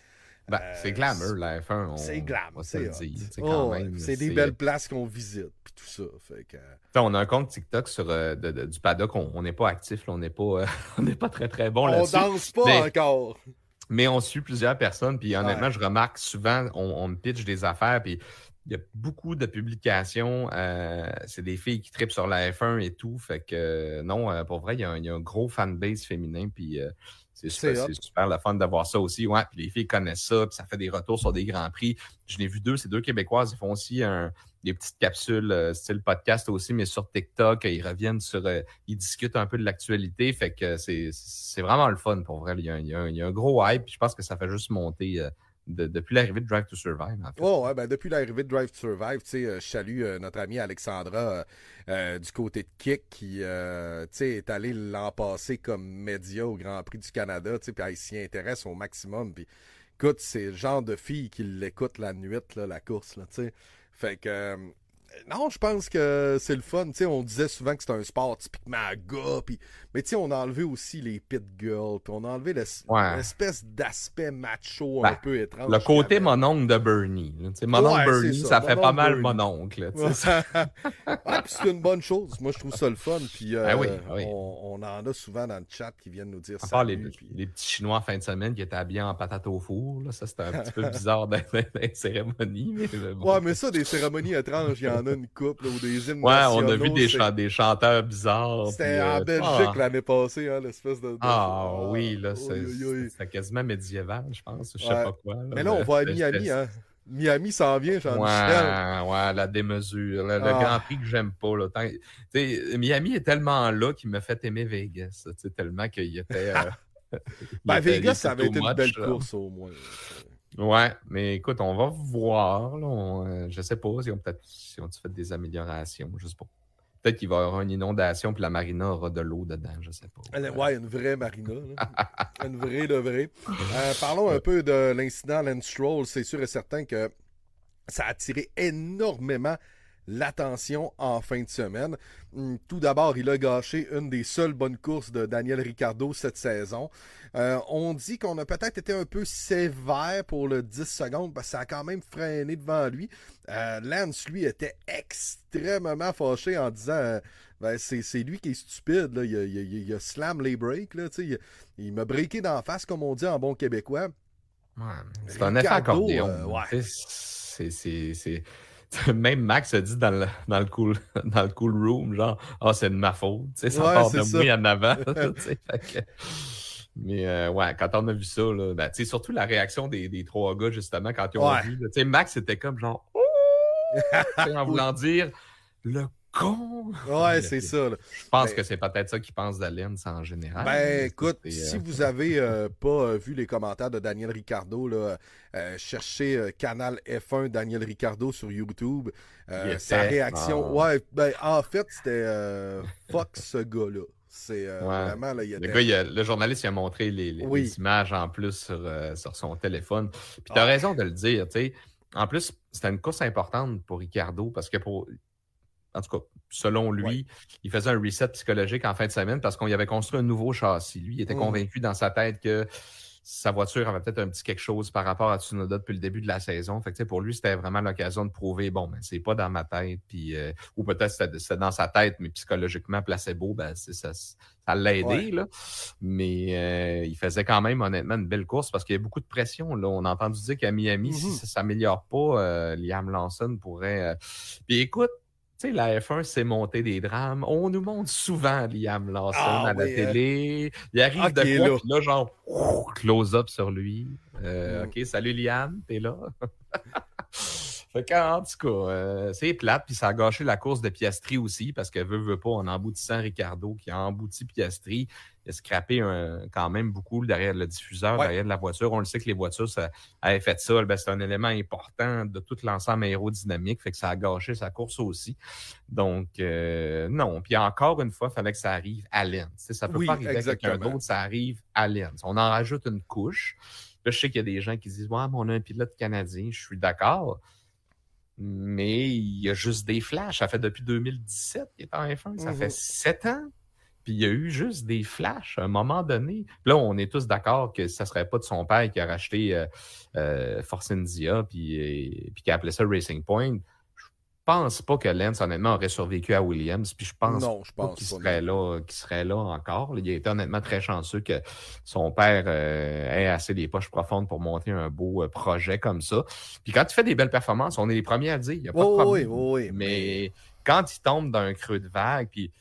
c'est glamour, la F1. C'est glamour, c'est des belles places qu'on visite, puis tout ça. Fait que... On a un compte TikTok sur, du paddock, on n'est pas actif, là, on n'est pas très très bon là-dessus. On danse pas encore. Mais on suit plusieurs personnes, puis honnêtement, je remarque souvent, on me pitch des affaires, puis il y a beaucoup de publications. C'est des filles qui trippent sur la F1 et tout. Fait que non, pour vrai, il y a un gros fanbase féminin. Puis c'est super le fun d'avoir ça aussi. Ouais, puis les filles connaissent ça. Puis ça fait des retours sur des grands prix. Je l'ai vu c'est 2 Québécoises. Ils font aussi des petites capsules style podcast aussi, mais sur TikTok. Ils reviennent ils discutent un peu de l'actualité. Fait que c'est vraiment le fun pour vrai. Il y a un gros hype. Puis je pense que ça fait juste monter. Depuis l'arrivée de Drive to Survive, en fait. Depuis l'arrivée de Drive to Survive, je salue notre amie Alexandra du côté de Kik qui est allée l'an passé comme média au Grand Prix du Canada, puis elle s'y intéresse au maximum. Puis Écoute, c'est le genre de fille qui l'écoute la nuit, là, la course, là, tu sais. Fait que, non, je pense que c'est le fun. Tu sais, on disait souvent que c'était un sport typiquement à gars, mais tu sais, on a enlevé aussi les pit girls, puis on a enlevé Ouais. l'espèce d'aspect macho un Ben, peu étrange le qu'il y côté avait. mononcle de Bernie. Là. Tu sais, mononcle Ouais, c'est Bernie, ça, ça mon fait pas oncle mal Bernie. mononcle. Là, tu Ouais, sais, ça. puis c'est une bonne chose. Moi, je trouve ça le fun. Puis Ben oui, ben oui. on en a souvent dans le chat qui viennent nous dire À part salut. Puis... les petits Chinois en fin de semaine qui étaient habillés en patate au four, là, ça c'était un petit peu bizarre dans les cérémonies. Mais bon. Ouais, mais ça, des cérémonies étranges, il y en a une couple, ou des hymnes Ouais, nationaux. on a vu des chanteurs bizarres. C'était Puis, en Belgique l'année passée, hein, l'espèce de... Ah oui, là, oui. c'était quasiment médiéval, je pense. Je sais Ouais. pas quoi. Là, Mais là, on va à Miami, hein. Miami s'en vient, Jean-Michel. Ouais, la démesure. Le Ah. Grand Prix que j'aime pas. Là, Miami est tellement là qu'il me fait aimer Vegas. Tellement qu'il était. Vegas, ça avait été too une belle much, course au moins. Ouais, mais écoute, on va voir. Là, je sais pas si on fait des améliorations. Je sais pas. Peut-être qu'il va y avoir une inondation puis la marina aura de l'eau dedans, je sais pas. Ouais, une vraie marina. Une vraie de vraie. Parlons un peu de l'incident Lance Stroll. C'est sûr et certain que ça a attiré énormément l'attention en fin de semaine. Tout d'abord, il a gâché une des seules bonnes courses de Daniel Ricciardo cette saison. On dit qu'on a peut-être été un peu sévère pour le 10 secondes parce que ça a quand même freiné devant lui. Lance, lui, était extrêmement fâché en disant c'est lui qui est stupide. Là. Il a slam les breaks. Là, il m'a breaké d'en face, comme on dit en bon québécois. Ouais, c'est un effet accordéon. Ouais. C'est... Même Max a dit dans le cool room, genre, c'est de ma faute. Ça part de moi en avant. Mais quand on a vu ça, là, surtout la réaction des trois gars, justement, quand ils ont vu. Là, Max était comme genre, en voulant dire le con. Ouais, c'est ça. Là. Je pense que c'est peut-être ça qu'ils pensent d'Alens en général. Écoute, si vous avez pas vu les commentaires de Daniel Ricciardo, là, cherchez Canal F1 Daniel Ricciardo sur YouTube. Sa réaction, en fait, c'était fuck ce gars-là. C'est vraiment, là, le journaliste il a montré les images en plus sur son téléphone. Puis t'as raison de le dire, tu sais. En plus, c'était une course importante pour Ricciardo parce que en tout cas, selon lui, il faisait un reset psychologique en fin de semaine parce qu'on y avait construit un nouveau châssis. Lui, il était convaincu dans sa tête que sa voiture avait peut-être un petit quelque chose par rapport à Tsunoda depuis le début de la saison. Fait que, pour lui, c'était vraiment l'occasion de prouver, c'est pas dans ma tête, puis ou peut-être c'était dans sa tête, mais psychologiquement, placebo, ça l'a aidé, là. Mais il faisait quand même, honnêtement, une belle course parce qu'il y a beaucoup de pression, là. On a entendu dire qu'à Miami, si ça s'améliore pas, Liam Lawson pourrait... Puis écoute, tu sais, la F1, c'est monter des drames. On nous montre souvent Liam Lawson à la télé. Il arrive de quoi, puis là, genre, close-up sur lui. OK, salut Liam, t'es là? Fait qu'en tout cas, c'est plate, puis ça a gâché la course de Piastri aussi, parce que veut pas, en emboutissant Ricciardo, qui a embouti Piastri, il a scrappé quand même beaucoup derrière le diffuseur, derrière de la voiture. On le sait que les voitures, ça avait fait ça. C'est un élément important de tout l'ensemble aérodynamique, fait que ça a gâché sa course aussi. Donc, non. Puis encore une fois, il fallait que ça arrive à Lens. Ça peut pas arriver à quelqu'un d'autre, ça arrive à Lens. On en rajoute une couche. Là, je sais qu'il y a des gens qui disent « Ouais, mais on a un pilote canadien. » Je suis d'accord. Mais il y a juste des flashs. Ça fait depuis 2017 qu'il est en F1. Ça fait 7 ans. Puis il y a eu juste des flashs à un moment donné. Puis là, on est tous d'accord que ça ne serait pas de son père qui a racheté Force India puis qui a appelé ça Racing Point. Je pense pas que Lance, honnêtement, aurait survécu à Williams. Puis je pense pas qu'il serait là encore. Il a été honnêtement très chanceux que son père ait assez les poches profondes pour monter un beau projet comme ça. Puis quand il fait des belles performances, on est les premiers à le dire. Il n'y a pas de problème. Oui. Mais quand il tombe d'un creux de vague, puis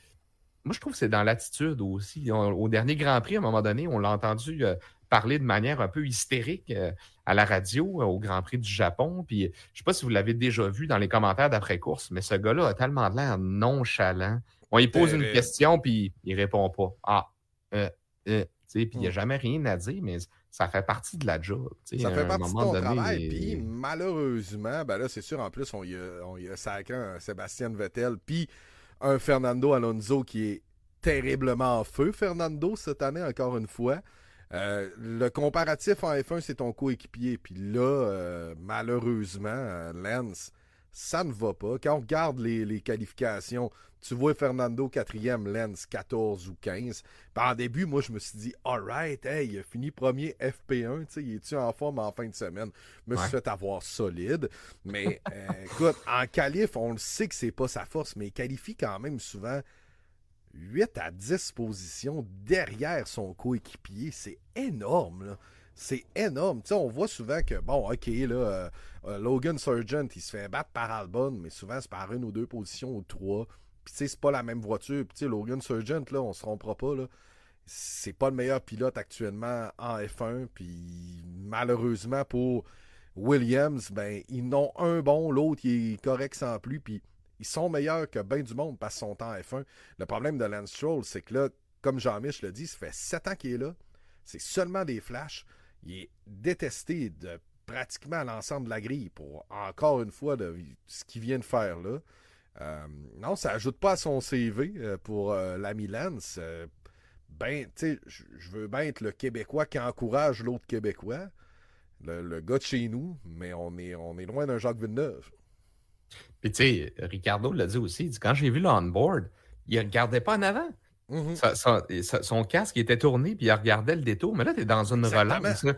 moi, je trouve que c'est dans l'attitude aussi. Au dernier Grand Prix, à un moment donné, on l'a entendu parler de manière un peu hystérique à la radio au Grand Prix du Japon. Puis, je ne sais pas si vous l'avez déjà vu dans les commentaires d'après-course, mais ce gars-là a tellement de l'air nonchalant. On lui pose une question, puis il répond pas. Puis il n'y a jamais rien à dire, mais ça fait partie de la job. Ça fait partie de ton travail. Puis, malheureusement, là, c'est sûr, en plus, on y a sacré un Sébastien Vettel, puis un Fernando Alonso qui est terriblement en feu, Fernando, cette année, encore une fois. Le comparatif en F1, c'est ton coéquipier. Puis là, malheureusement, Lance, ça ne va pas. Quand on regarde les qualifications, tu vois Fernando 4e, Lance 14 ou 15. Puis en début, moi, je me suis dit, alright, hey, il a fini premier FP1, tu sais, il est-tu en forme en fin de semaine? Je me suis fait avoir solide. Mais écoute, en qualif, on le sait que c'est pas sa force, mais il qualifie quand même souvent 8 à 10 positions derrière son coéquipier. C'est énorme, là. C'est énorme. Tu sais, on voit souvent que, bon, OK, là, Logan Sargent, il se fait battre par Albon, mais souvent, c'est par une ou deux positions ou trois. Puis, tu sais, c'est pas la même voiture. Puis, tu sais, Logan Sargent, là, on se trompera pas, là. C'est pas le meilleur pilote actuellement en F1. Puis, malheureusement, pour Williams, ben, ils n'ont un bon, l'autre, il est correct sans plus. Puis, ils sont meilleurs que bien du monde parce qu'ils sont en F1. Le problème de Lance Stroll, c'est que là, comme Jean-Mich le dit, ça fait 7 ans qu'il est là. C'est seulement des flashs. Il est détesté de pratiquement l'ensemble de la grille pour, encore une fois, de ce qu'il vient de faire là. Non, ça ajoute pas à son CV pour l'ami Lance. Ben, tu sais, je veux bien être le Québécois qui encourage l'autre Québécois, le gars de chez nous, mais on est loin d'un Jacques Villeneuve. Puis tu sais, Ricardo l'a dit aussi, il dit, quand j'ai vu l'on-board, il ne regardait pas en avant. Son casque était tourné, puis il regardait le détour. Mais là, tu es dans une relance. Là.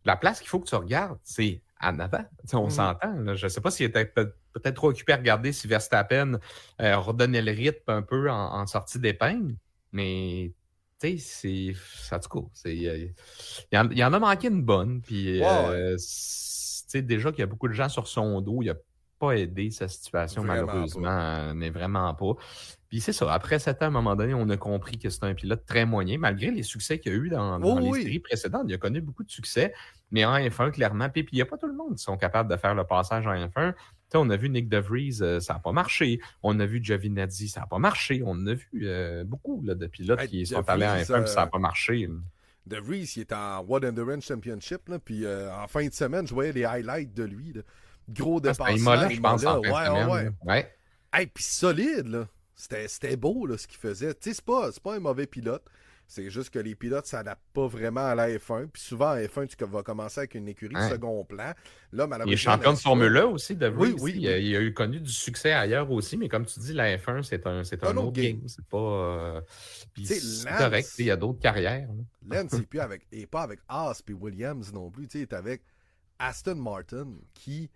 La place qu'il faut que tu regardes, c'est en avant. On s'entend. Là. Je ne sais pas s'il était peut-être trop occupé à regarder si Verstappen redonnait le rythme un peu en sortie d'épingle. Mais tu sais, c'est. En tout cas, il y en a manqué une bonne. Puis déjà qu'il y a beaucoup de gens sur son dos, il a pas aidé sa situation, vraiment malheureusement, mais vraiment pas. Puis c'est ça, après 7 ans, à un moment donné, on a compris que c'est un pilote très moyen, malgré les succès qu'il y a eu dans les séries précédentes. Il a connu beaucoup de succès, mais en F1, clairement, puis il n'y a pas tout le monde qui sont capables de faire le passage en F1. T'sais, on a vu Nick De Vries, ça n'a pas marché. On a vu Giovinazzi, ça n'a pas marché. On a vu beaucoup là, de pilotes qui sont allés en F1 puis ça n'a pas marché. Là. De Vries, il est en World Endurance Championship, là, puis en fin de semaine, je voyais les highlights de lui. Là. Gros dépassement. Imola, je pense, en fin de semaine. Ouais. Hey, puis solide, là. C'était beau, là, ce qu'il faisait. Tu sais, c'est pas un mauvais pilote. C'est juste que les pilotes ne s'adaptent pas vraiment à la F1. Puis souvent, en F1, tu vas commencer avec une écurie de second plan. Là, malheureusement, il est champion de Formule 1 aussi, de Vries. Oui. Il a eu connu du succès ailleurs aussi, mais comme tu dis, la F1, c'est un autre game. C'est pas... Puis c'est correct, il y a d'autres carrières. Lance n'est pas avec Haas et Williams non plus. Il est avec Aston Martin qui...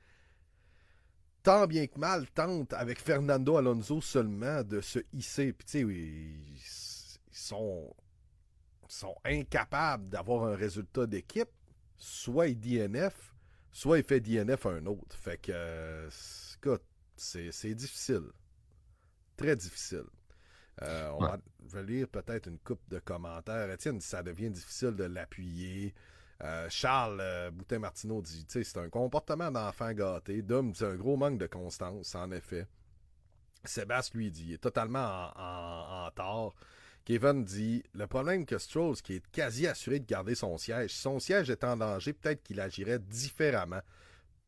tant bien que mal, tente avec Fernando Alonso seulement de se hisser. Puis, tu sais, ils sont incapables d'avoir un résultat d'équipe. Soit il DNF, soit il fait DNF à un autre. Fait que, écoute, c'est difficile. Très difficile. Je vais lire peut-être une couple de commentaires. Étienne dit ça devient difficile de l'appuyer. Charles Boutin-Martineau dit c'est un comportement d'enfant gâté. Dom dit un gros manque de constance, en effet. Sébastien lui dit il est totalement en tort. Kevin dit le problème que Stroll, qui est quasi assuré de garder son siège, si son siège est en danger, peut-être qu'il agirait différemment.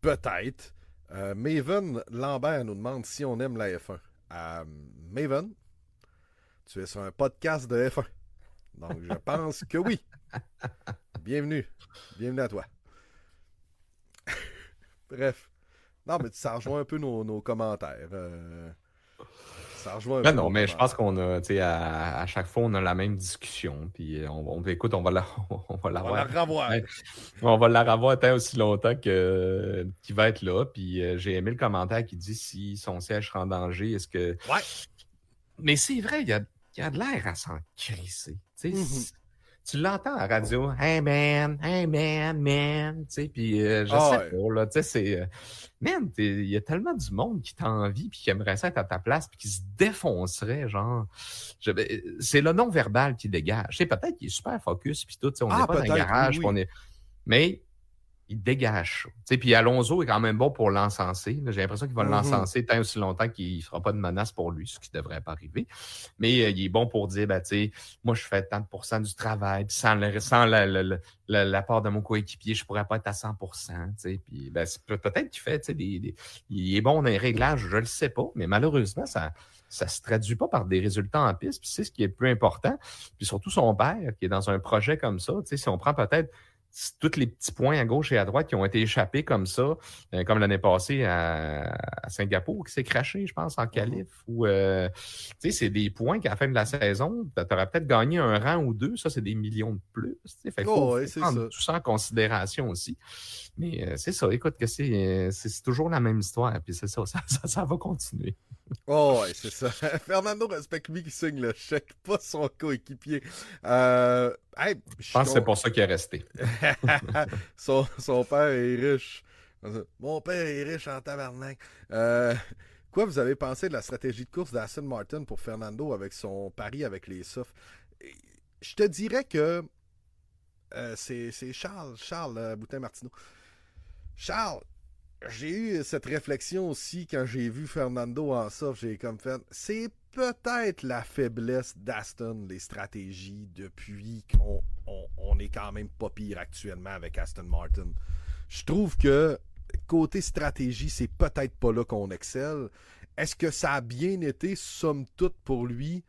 Peut-être. Maven Lambert nous demande si on aime la F1. Maven, tu es sur un podcast de F1. Donc je pense que oui. Bienvenue à toi. Bref. Non, mais ça rejoint un peu nos commentaires. Ça rejoint un peu. Non, mais je pense qu'on a, tu sais, à chaque fois, on a la même discussion. Puis écoute, on va la revoir. On va la revoir tant aussi longtemps qu'il va être là. Puis j'ai aimé le commentaire qui dit si son siège sera en danger, est-ce que. Ouais. Mais c'est vrai, il y a de l'air à s'en crisser. Tu sais, tu l'entends à la radio, hey man, man, tu sais, puis je sais pas, là, tu sais, c'est, man, il y a tellement du monde qui t'envie puis qui aimerait ça être à ta place puis qui se défoncerait, genre, c'est le non-verbal qui dégage, tu sais, peut-être qu'il est super focus puis tout, tu sais, on n'est pas dans le garage, oui. Mais il dégage ça. Puis Alonso est quand même bon pour l'encenser. J'ai l'impression qu'il va l'encenser tant aussi longtemps qu'il ne fera pas de menace pour lui, ce qui ne devrait pas arriver. Mais il est bon pour dire, moi, je fais tant de pourcents du travail, puis sans la part de mon coéquipier, je ne pourrais pas être à 100%. Puis peut-être qu'il fait, il est bon dans les réglages, je ne le sais pas, mais malheureusement, ça ça se traduit pas par des résultats en piste. Puis c'est ce qui est le plus important. Puis surtout son père, qui est dans un projet comme ça, tu sais, si on prend peut-être tous les petits points à gauche et à droite qui ont été échappés comme ça, comme l'année passée à Singapour, qui s'est craché, je pense, en qualif. Ou, tu sais, c'est des points qu'à la fin de la saison, tu aurais peut-être gagné un rang ou deux. Ça, c'est des millions de plus. Fait qu'il faut ouais, c'est prendre ça. tout ça en considération aussi. Mais c'est ça, écoute, que c'est toujours la même histoire. Puis c'est ça, ça va continuer. Oh, ouais, c'est ça. Fernando respecte lui qui signe le chèque, pas son coéquipier. Hey, Je pense que c'est pour ça qu'il est resté. son père est riche. Mon père est riche en tabarnak. Quoi vous avez pensé de la stratégie de course d'Aston Martin pour Fernando avec son pari avec les softs? Je te dirais que c'est Charles Boutin-Martineau. Charles, j'ai eu cette réflexion aussi quand j'ai vu Fernando en soft. J'ai comme fait, c'est peut-être la faiblesse d'Aston, les stratégies, depuis qu'on est quand même pas pire actuellement avec Aston Martin. Je trouve que côté stratégie, c'est peut-être pas là qu'on excelle. Est-ce que ça a bien été, somme toute, pour lui?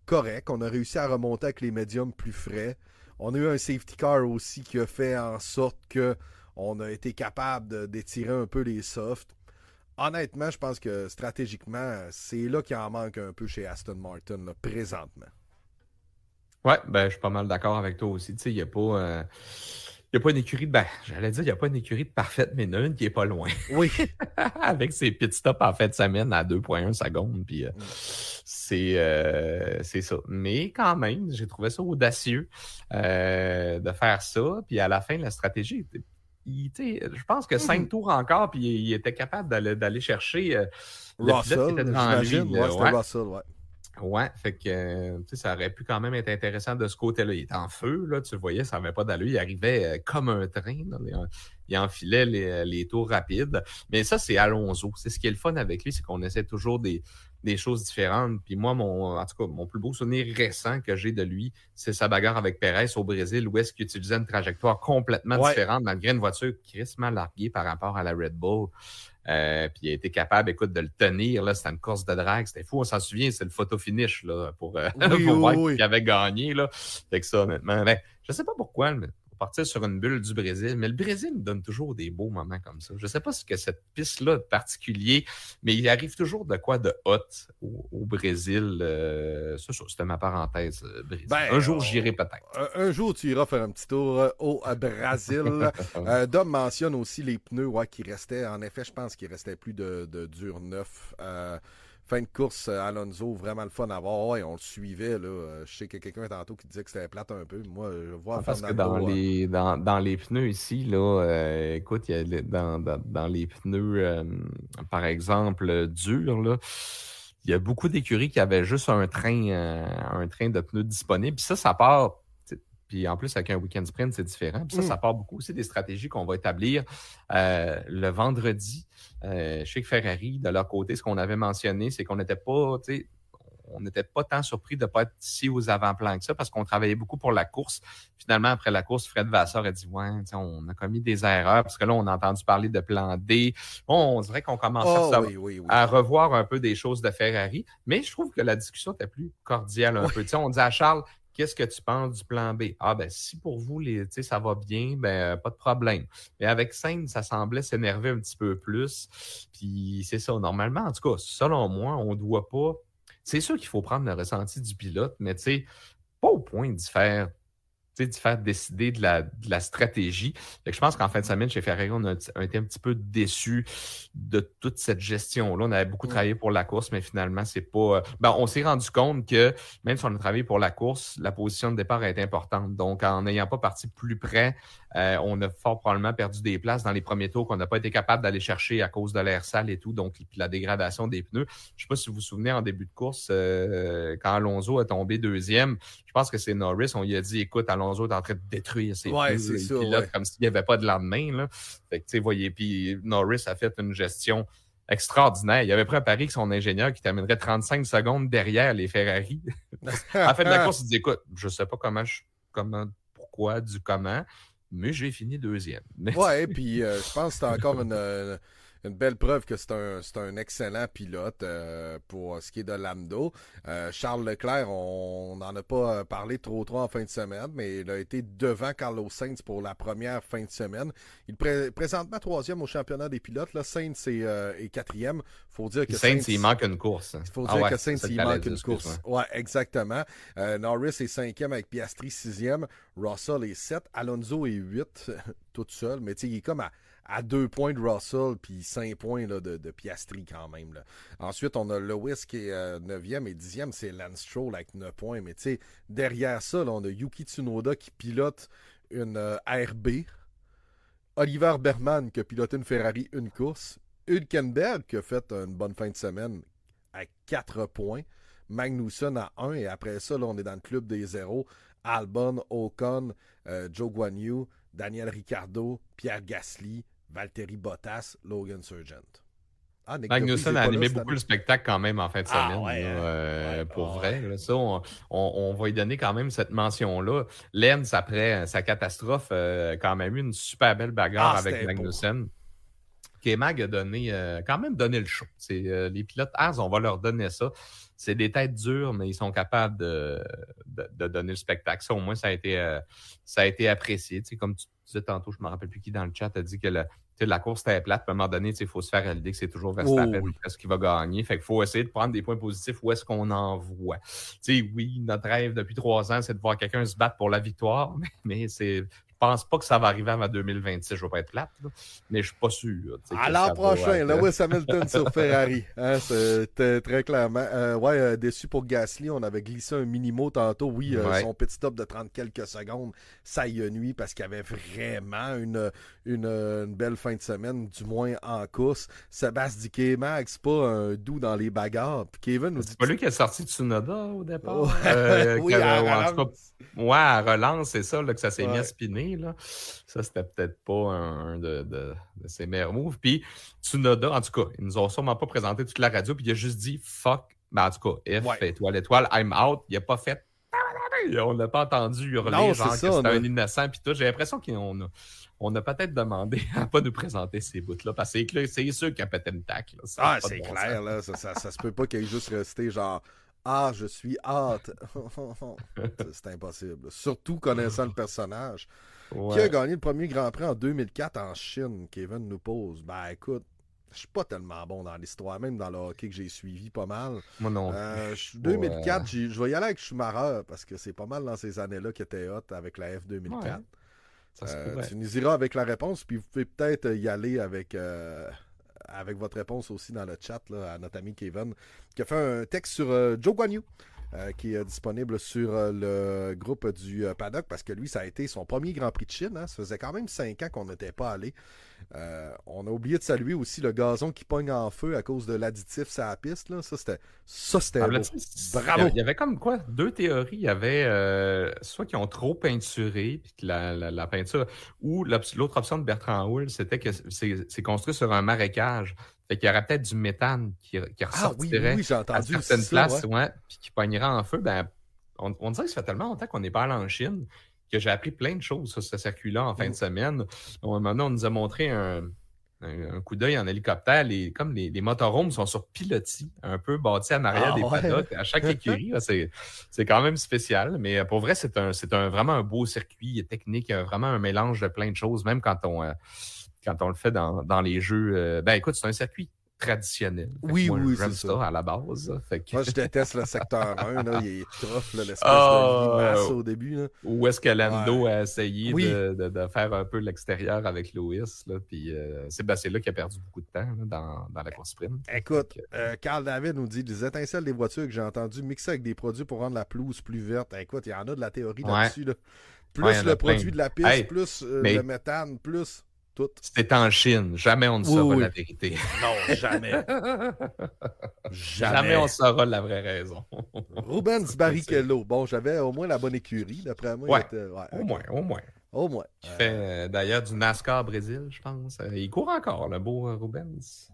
Correct. On a réussi à remonter avec les médiums plus frais. On a eu un safety car aussi qui a fait en sorte que on a été capable d'étirer un peu les softs. Honnêtement, je pense que stratégiquement, c'est là qu'il en manque un peu chez Aston Martin, là, présentement. Ouais, ben, je suis pas mal d'accord avec toi aussi. Tu sais, il n'y a pas. Il n'y a pas une écurie de. Ben, j'allais dire, il n'y a pas une écurie de parfaite, mais il y en a une qui est pas loin. Oui. Avec ses pit stops en fin de semaine à 2,1 secondes. Puis c'est ça. Mais quand même, j'ai trouvé ça audacieux de faire ça. Puis à la fin, la stratégie, je pense que 5 tours encore, puis il était capable d'aller chercher le pilote qui était devant lui. Ouais, c'était Russell, ouais. Ouais, fait que ça aurait pu quand même être intéressant de ce côté-là. Il était en feu, là, tu le voyais, ça n'avait pas d'allure. Il arrivait comme un train, là, il enfilait les tours rapides. Mais ça, c'est Alonso. C'est ce qui est le fun avec lui, c'est qu'on essaie toujours des choses différentes. Puis moi, en tout cas, mon plus beau souvenir récent que j'ai de lui, c'est sa bagarre avec Perez au Brésil, où est-ce qu'il utilisait une trajectoire complètement différente, malgré une voiture crissement larguée par rapport à la Red Bull. Puis il a été capable, écoute, de le tenir. Là, c'était une course de drague. C'était fou, on s'en souvient. C'est le photo finish là, pour voir qui avait gagné. Là. Fait que ça, honnêtement, ben, je sais pas pourquoi, mais pour partir sur une bulle du Brésil, mais le Brésil me donne toujours des beaux moments comme ça. Je sais pas ce que cette piste-là de particulier, mais il arrive toujours de quoi de hot au Brésil. Ça, c'était ma parenthèse, Brésil. Ben, un jour, j'irai peut-être. Un jour, tu iras faire un petit tour au Brésil. Dom mentionne aussi les pneus qui restaient. En effet, je pense qu'il restait plus de dur neuf. Fin de course, Alonso, vraiment le fun à voir. Ouais, on le suivait. Là. Je sais qu'il y a quelqu'un tantôt qui disait que c'était plate un peu. Moi, je vois parce Fernando, que dans les pneus ici, là, écoute, il y a dans les pneus, par exemple, durs, là, il y a beaucoup d'écuries qui avaient juste un train de pneus disponible. Puis ça part. Puis en plus, avec un week-end sprint, c'est différent. Puis ça part beaucoup aussi des stratégies qu'on va établir le vendredi. Je sais que Ferrari, de leur côté, ce qu'on avait mentionné, c'est qu'on n'était pas, on n'était pas tant surpris de ne pas être si aux avant-plans que ça parce qu'on travaillait beaucoup pour la course. Finalement, après la course, Fred Vasseur a dit « Ouais, on a commis des erreurs parce que là, on a entendu parler de plan D. » Bon, on dirait qu'on commençait à revoir un peu des choses de Ferrari. Mais je trouve que la discussion était plus cordiale un peu. On dit à Charles, qu'est-ce que tu penses du plan B? Ah, ben, si pour vous, ça va bien, ben, pas de problème. Mais avec Sainz, ça semblait s'énerver un petit peu plus. Puis c'est ça, normalement, en tout cas, selon moi, on ne doit pas. C'est sûr qu'il faut prendre le ressenti du pilote, mais pas au point d'y faire décider de la stratégie. Fait que je pense qu'en fin de semaine, chez Ferrari, on a été un petit peu déçus de toute cette gestion-là. On avait beaucoup travaillé pour la course, mais finalement, c'est pas... on s'est rendu compte que même si on a travaillé pour la course, la position de départ est importante. Donc, en n'ayant pas parti plus près, on a fort probablement perdu des places dans les premiers tours qu'on n'a pas été capable d'aller chercher à cause de l'air sale et tout, donc puis la dégradation des pneus. Je ne sais pas si vous vous souvenez, en début de course, quand Alonso a tombé deuxième, je pense que c'est Norris, on lui a dit, écoute, Alonso est en train de détruire ses pilotes comme s'il n'y avait pas de lendemain. Là. Fait que, voyez, puis Norris a fait une gestion extraordinaire. Il avait préparé que son ingénieur qui terminerait 35 secondes derrière les Ferrari. En fait, de la course, il dit, écoute, je ne sais pas pourquoi, mais j'ai fini deuxième. Ouais, puis je pense que c'était encore une belle preuve que c'est un excellent pilote pour ce qui est de Lando. Charles Leclerc, on n'en a pas parlé trop en fin de semaine, mais il a été devant Carlos Sainz pour la première fin de semaine. Il est présentement troisième au championnat des pilotes. Là. Sainz est quatrième. Faut dire que Sainz, il manque une course. Il faut dire que Sainz, il manque une course. Ouais, exactement. Norris est cinquième avec Piastri sixième. Russell est 7. Alonso est 8, tout seul. Mais il est comme à 2 points de Russell puis 5 points là, de Piastri quand même. Là. Ensuite, on a Lewis qui est 9e et 10e. C'est Lance Stroll avec 9 points. Mais derrière ça, là, on a Yuki Tsunoda qui pilote une RB. Oliver Berman qui a piloté une Ferrari une course. Hülkenberg qui a fait une bonne fin de semaine à 4 points. Magnussen à 1. Et après ça, là, on est dans le club des zéros. Albon, Ocon, Joe Guan Yu, Daniel Ricciardo, Pierre Gasly, Valtteri Bottas, Logan Sargent. Magnussen a animé beaucoup le spectacle quand même en fin de semaine. Pour vrai. Ouais. Là, ça, on va lui donner quand même cette mention-là. Lens, après sa catastrophe, a quand même eu une super belle bagarre avec Magnussen. K-Mag a quand même donné le show. Les pilotes Haas, on va leur donner ça. C'est des têtes dures, mais ils sont capables de donner le spectacle. Ça, au moins, ça a été apprécié. Comme tu disais tantôt, je ne me rappelle plus qui dans le chat a dit que la course était plate. À un moment donné, il faut se faire à l'idée que c'est toujours Verstappen qui va gagner. Fait qu'il faut essayer de prendre des points positifs où est-ce qu'on en voit. Oui, notre rêve depuis 3 ans, c'est de voir quelqu'un se battre pour la victoire, mais je pense pas que ça va arriver avant 2026. Je vais pas être plate, là, mais je suis pas sûr. À l'an prochain, Lewis Hamilton sur Ferrari. C'était très clairement. Déçu pour Gasly. On avait glissé un minimo tantôt. Oui, son petit stop de 30 quelques secondes, ça y a nuit parce qu'il y avait vraiment une belle fin de semaine, du moins en course. Sébastien dit K-Mag, c'est pas un doux dans les bagarres. Puis Kevin nous dit. C'est pas lui qui a sorti Tsunoda au départ. Oui, à relance, c'est ça, là, que ça s'est mis à spinner. Là. Ça, c'était peut-être pas un de ses meilleurs moves. Puis Tsunoda, en tout cas, ils nous ont sûrement pas présenté toute la radio, puis il a juste dit fuck. Ben, en tout cas, F, étoile, I'm out. Il a pas fait. On n'a pas entendu hurler, genre que c'était un innocent, puis tout. J'ai l'impression qu'on a peut-être demandé à pas nous présenter ces bouts-là, parce que c'est sûr qu'il y a peut-être une tacle. C'est clair, là. Ça se peut pas qu'il ait juste resté genre. Ah, je suis hâte. C'est impossible. Surtout connaissant le personnage. Qui a gagné le premier Grand Prix en 2004 en Chine? Kevin nous pose. Ben écoute, je suis pas tellement bon dans l'histoire, même dans le hockey que j'ai suivi pas mal. Moi non. 2004, je vais y aller avec Schumacher parce que c'est pas mal dans ces années-là qu'il était hot avec la F 2004. Tu nous iras avec la réponse, puis vous pouvez peut-être y aller avec votre réponse aussi dans le chat là, à notre ami Kevin, qui a fait un texte sur Joe Guan Yu, qui est disponible sur le groupe du Paddock, parce que lui, ça a été son premier Grand Prix de Chine. Hein. Ça faisait quand même 5 ans qu'on n'était pas allé. On a oublié de saluer aussi le gazon qui pogne en feu à cause de l'additif sur la piste. Là. Ça, c'était beau. Bravo! Il y avait comme quoi? 2 théories. Il y avait soit qu'ils ont trop peinturé, puis que la peinture, ou l'autre option de Bertrand Houle, c'était que c'est construit sur un marécage. Fait qu'il y aurait peut-être du méthane qui ressortirait j'ai entendu à certaines places, puis qui pognerait en feu. Ben, on dirait que ça fait tellement longtemps qu'on n'est pas allé en Chine que j'ai appris plein de choses sur ce circuit-là en fin de semaine. Maintenant, on nous a montré un coup d'œil en hélicoptère. Comme les motorhomes sont sur pilotis, un peu bâtis en arrière des paddocks. À chaque écurie, là, c'est quand même spécial. Mais pour vrai, c'est vraiment un beau circuit technique, vraiment un mélange de plein de choses, même quand on le fait dans les jeux. Écoute, c'est un circuit traditionnel. J'aime ça à la base. Moi, je déteste le secteur 1. Là, il est tough, l'espèce de limace au début. Là. Où est-ce que Lando a essayé de faire un peu l'extérieur avec Lewis. Là, puis c'est là qu'il a perdu beaucoup de temps là, dans la course sprint. Écoute, Carl David nous dit les étincelles des voitures que j'ai entendues mixées avec des produits pour rendre la pelouse plus verte. Écoute, il y en a de la théorie là-dessus. Là. Plus le produit de la piste, plus le méthane, plus... Tout. C'était en Chine. Jamais on ne saura la vérité. Non, jamais. Jamais on saura la vraie raison. Rubens Barrichello. Bon, j'avais au moins la bonne écurie, d'après moi. Au moins. Il fait d'ailleurs du NASCAR Brésil, je pense. Il court encore, le beau Rubens.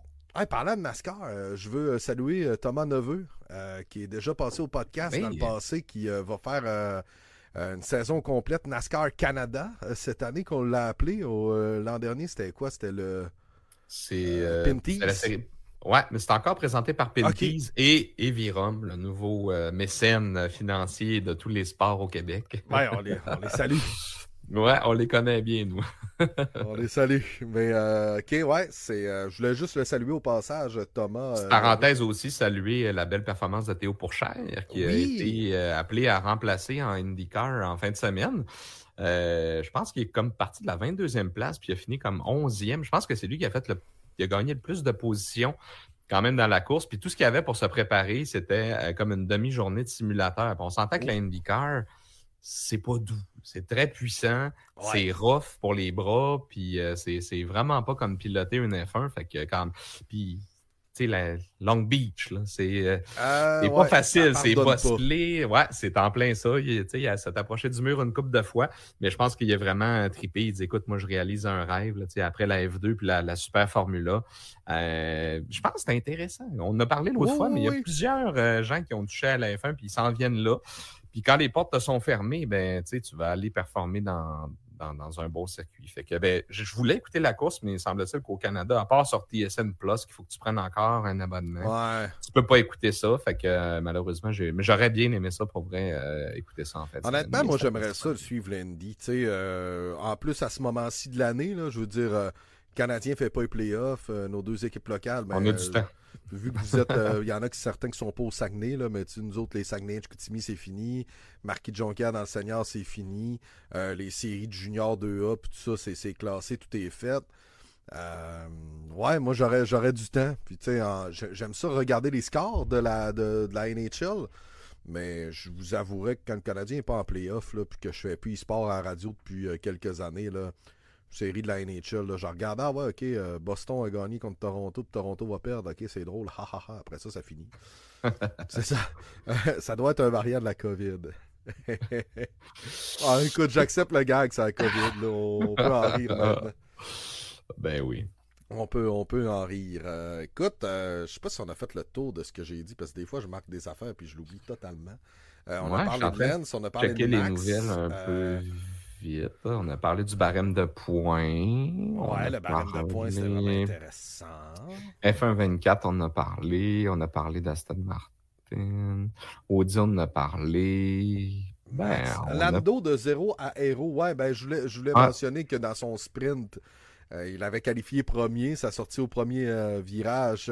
Parlant de NASCAR, je veux saluer Thomas Neveu, qui est déjà passé au podcast dans le passé, qui va faire... une saison complète NASCAR Canada cette année qu'on l'a appelé. L'an dernier, c'était quoi? C'était le C'est la série. Ouais, mais c'est encore présenté par Pinties et Evirom, le nouveau mécène financier de tous les sports au Québec. Ouais, on les salue. Ouais, on les connaît bien, nous. On les salue. Mais, OK, ouais, je voulais juste le saluer au passage, Thomas. Parenthèse aussi, saluer la belle performance de Théo Pourchère, qui a été appelé à remplacer en IndyCar en fin de semaine. Je pense qu'il est comme parti de la 22e place, puis il a fini comme 11e. Je pense que c'est lui qui a gagné le plus de positions quand même dans la course. Puis tout ce qu'il y avait pour se préparer, c'était comme une demi-journée de simulateur. Puis on s'entend que la IndyCar, c'est pas doux. C'est très puissant. Ouais. C'est rough pour les bras. Puis c'est vraiment pas comme piloter une F1. Fait que puis tu sais, la Long Beach, là, c'est pas facile, c'est bosselé. Ouais, c'est en plein ça. Il s'est approché du mur une couple de fois, mais je pense qu'il a vraiment trippé. Il dit, écoute, moi, je réalise un rêve, là, après la F2 puis la Super Formula. Je pense que c'est intéressant. On en a parlé l'autre fois, mais il y a plusieurs gens qui ont touché à la F1 puis ils s'en viennent là. Puis quand les portes te sont fermées, ben, tu vas aller performer dans un beau circuit. Fait que je voulais écouter la course, mais il semble-t-il qu'au Canada, à part sur TSN Plus, qu'il faut que tu prennes encore un abonnement. Ouais. Tu peux pas écouter ça. Fait que malheureusement, mais j'aurais bien aimé ça pour vrai, écouter ça en fait. Honnêtement, moi j'aimerais ça le suivre l'Indy. En plus, à ce moment-ci de l'année, là, je veux dire, le Canadien fait pas les playoffs, nos deux équipes locales. On a du temps. Vu que vous êtes, il y en a certains qui sont pas au Saguenay, là, mais nous autres, les Saguenay, Chicoutimi, c'est fini. Marquis de Jonquière dans le senior, c'est fini. Les séries de junior 2A, puis tout ça, c'est classé, tout est fait. Ouais, moi, j'aurais du temps. Puis, tu sais, j'aime ça regarder les scores de la NHL. Mais je vous avouerai que quand le Canadien n'est pas en playoff, là, puis que je fais plus sport à la radio depuis quelques années, là, série de la NHL, là, je regardais, ok, Boston a gagné contre Toronto, puis Toronto va perdre, ok, c'est drôle, après ça finit. C'est ça. Ça doit être un variant de la COVID. Écoute, j'accepte le gag, c'est la COVID, là. On peut en rire maintenant. Ben oui. On peut en rire. Écoute, je sais pas si on a fait le tour de ce que j'ai dit, parce que des fois, je marque des affaires puis je l'oublie totalement. On a parlé de Lens, on a parlé de Max. Les nouvelles un peu vite. On a parlé du barème de points. Ouais, le barème de points, c'était vraiment intéressant. F1 24, on a parlé. On a parlé d'Aston Martin. Audi, on en a parlé. Lando de 0 à héros. Ouais, je voulais mentionner que dans son sprint, il avait qualifié premier, sa sortie au premier virage.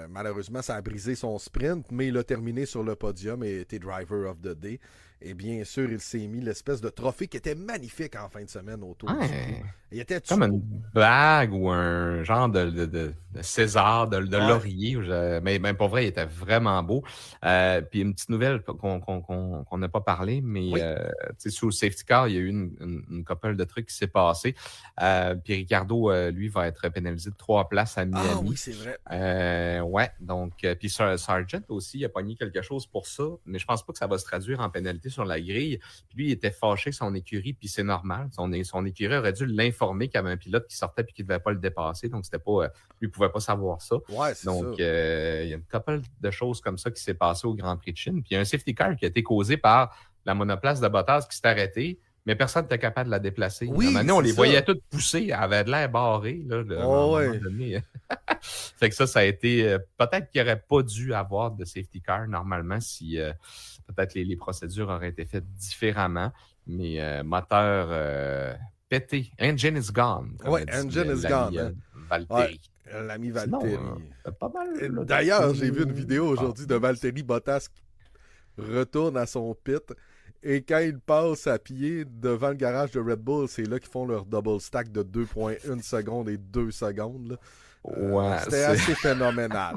Malheureusement, ça a brisé son sprint, mais il a terminé sur le podium et était driver of the day. Et bien sûr, il s'est mis l'espèce de trophée qui était magnifique en fin de semaine autour du cou. Il était comme une bague ou un genre de César, de laurier. Mais pour vrai, il était vraiment beau. Puis une petite nouvelle qu'on n'a pas parlé, mais sous le safety car, il y a eu une couple de trucs qui s'est passé. Puis Ricardo, lui, va être pénalisé de 3 places à Miami. Ah oui, c'est vrai. Ouais, donc, puis Sargent aussi, il a pogné quelque chose pour ça, mais je pense pas que ça va se traduire en pénalité sur la grille. Puis lui, il était fâché avec son écurie, puis c'est normal. Son écurie aurait dû l'informer qu'il y avait un pilote qui sortait puis qu'il ne devait pas le dépasser, donc c'était pas, lui, il pouvait pas savoir ça. Ouais, c'est donc, il y a une couple de choses comme ça qui s'est passé au Grand Prix de Chine. Puis il y a un safety car qui a été causé par la monoplace de Bottas qui s'est arrêtée. Mais personne n'était capable de la déplacer. Oui, maintenant, on les voyait toutes pousser. Elle avait de l'air barrée. Là, à un moment donné. Fait que ça a été... peut-être qu'il n'aurait pas dû avoir de safety car normalement si peut-être les procédures auraient été faites différemment. Mais moteur pété. Engine is gone. Oui, engine is gone. Valtteri. Ouais, l'ami Valtteri. Pas mal. D'ailleurs, j'ai vu une vidéo aujourd'hui de Valtteri Bottas qui retourne à son pit. Et quand ils passent à pied devant le garage de Red Bull, c'est là qu'ils font leur double stack de 2,1 secondes et 2 secondes. C'était assez phénoménal.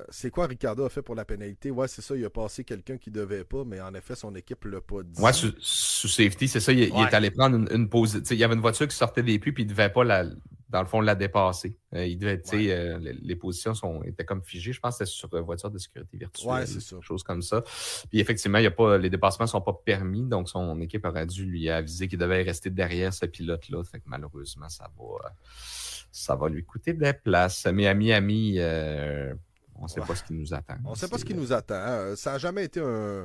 C'est quoi Ricardo a fait pour la pénalité? Ouais, c'est ça, il a passé quelqu'un qui devait pas, mais en effet, son équipe l'a pas dit. Ouais, sous safety, c'est ça. Il est allé prendre une pause. Il y avait une voiture qui sortait des puits, puis il ne devait pas dans le fond, la dépasser. Il devait, les positions étaient comme figées. Je pense que c'était sur voiture de sécurité virtuelle. Ouais, c'est ça. Chose comme ça. Puis effectivement, les dépassements ne sont pas permis, donc son équipe aurait dû lui aviser qu'il devait rester derrière ce pilote-là. Fait que malheureusement, ça va lui coûter des places. Mais à Miami, on ne sait pas ce qui nous attend. On ne sait pas ce qui nous attend. Ça n'a jamais été un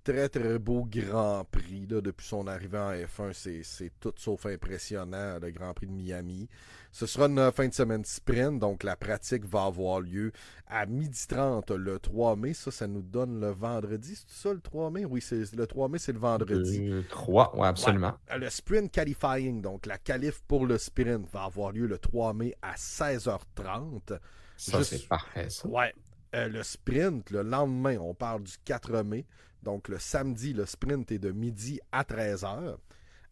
très très beau Grand Prix là, depuis son arrivée en F1. C'est tout sauf impressionnant, le Grand Prix de Miami. Ce sera une fin de semaine sprint, donc la pratique va avoir lieu à 12h30 le 3 mai. Ça nous donne le vendredi. C'est ça le 3 mai? Oui, le 3 mai, c'est le vendredi. 3, oui, absolument. Ouais. Le sprint qualifying, donc la qualif pour le sprint, va avoir lieu le 3 mai à 16h30. Ça, c'est parfait, ça. Ouais. Le sprint, le lendemain, on parle du 4 mai. Donc le samedi, le sprint est de midi à 13h.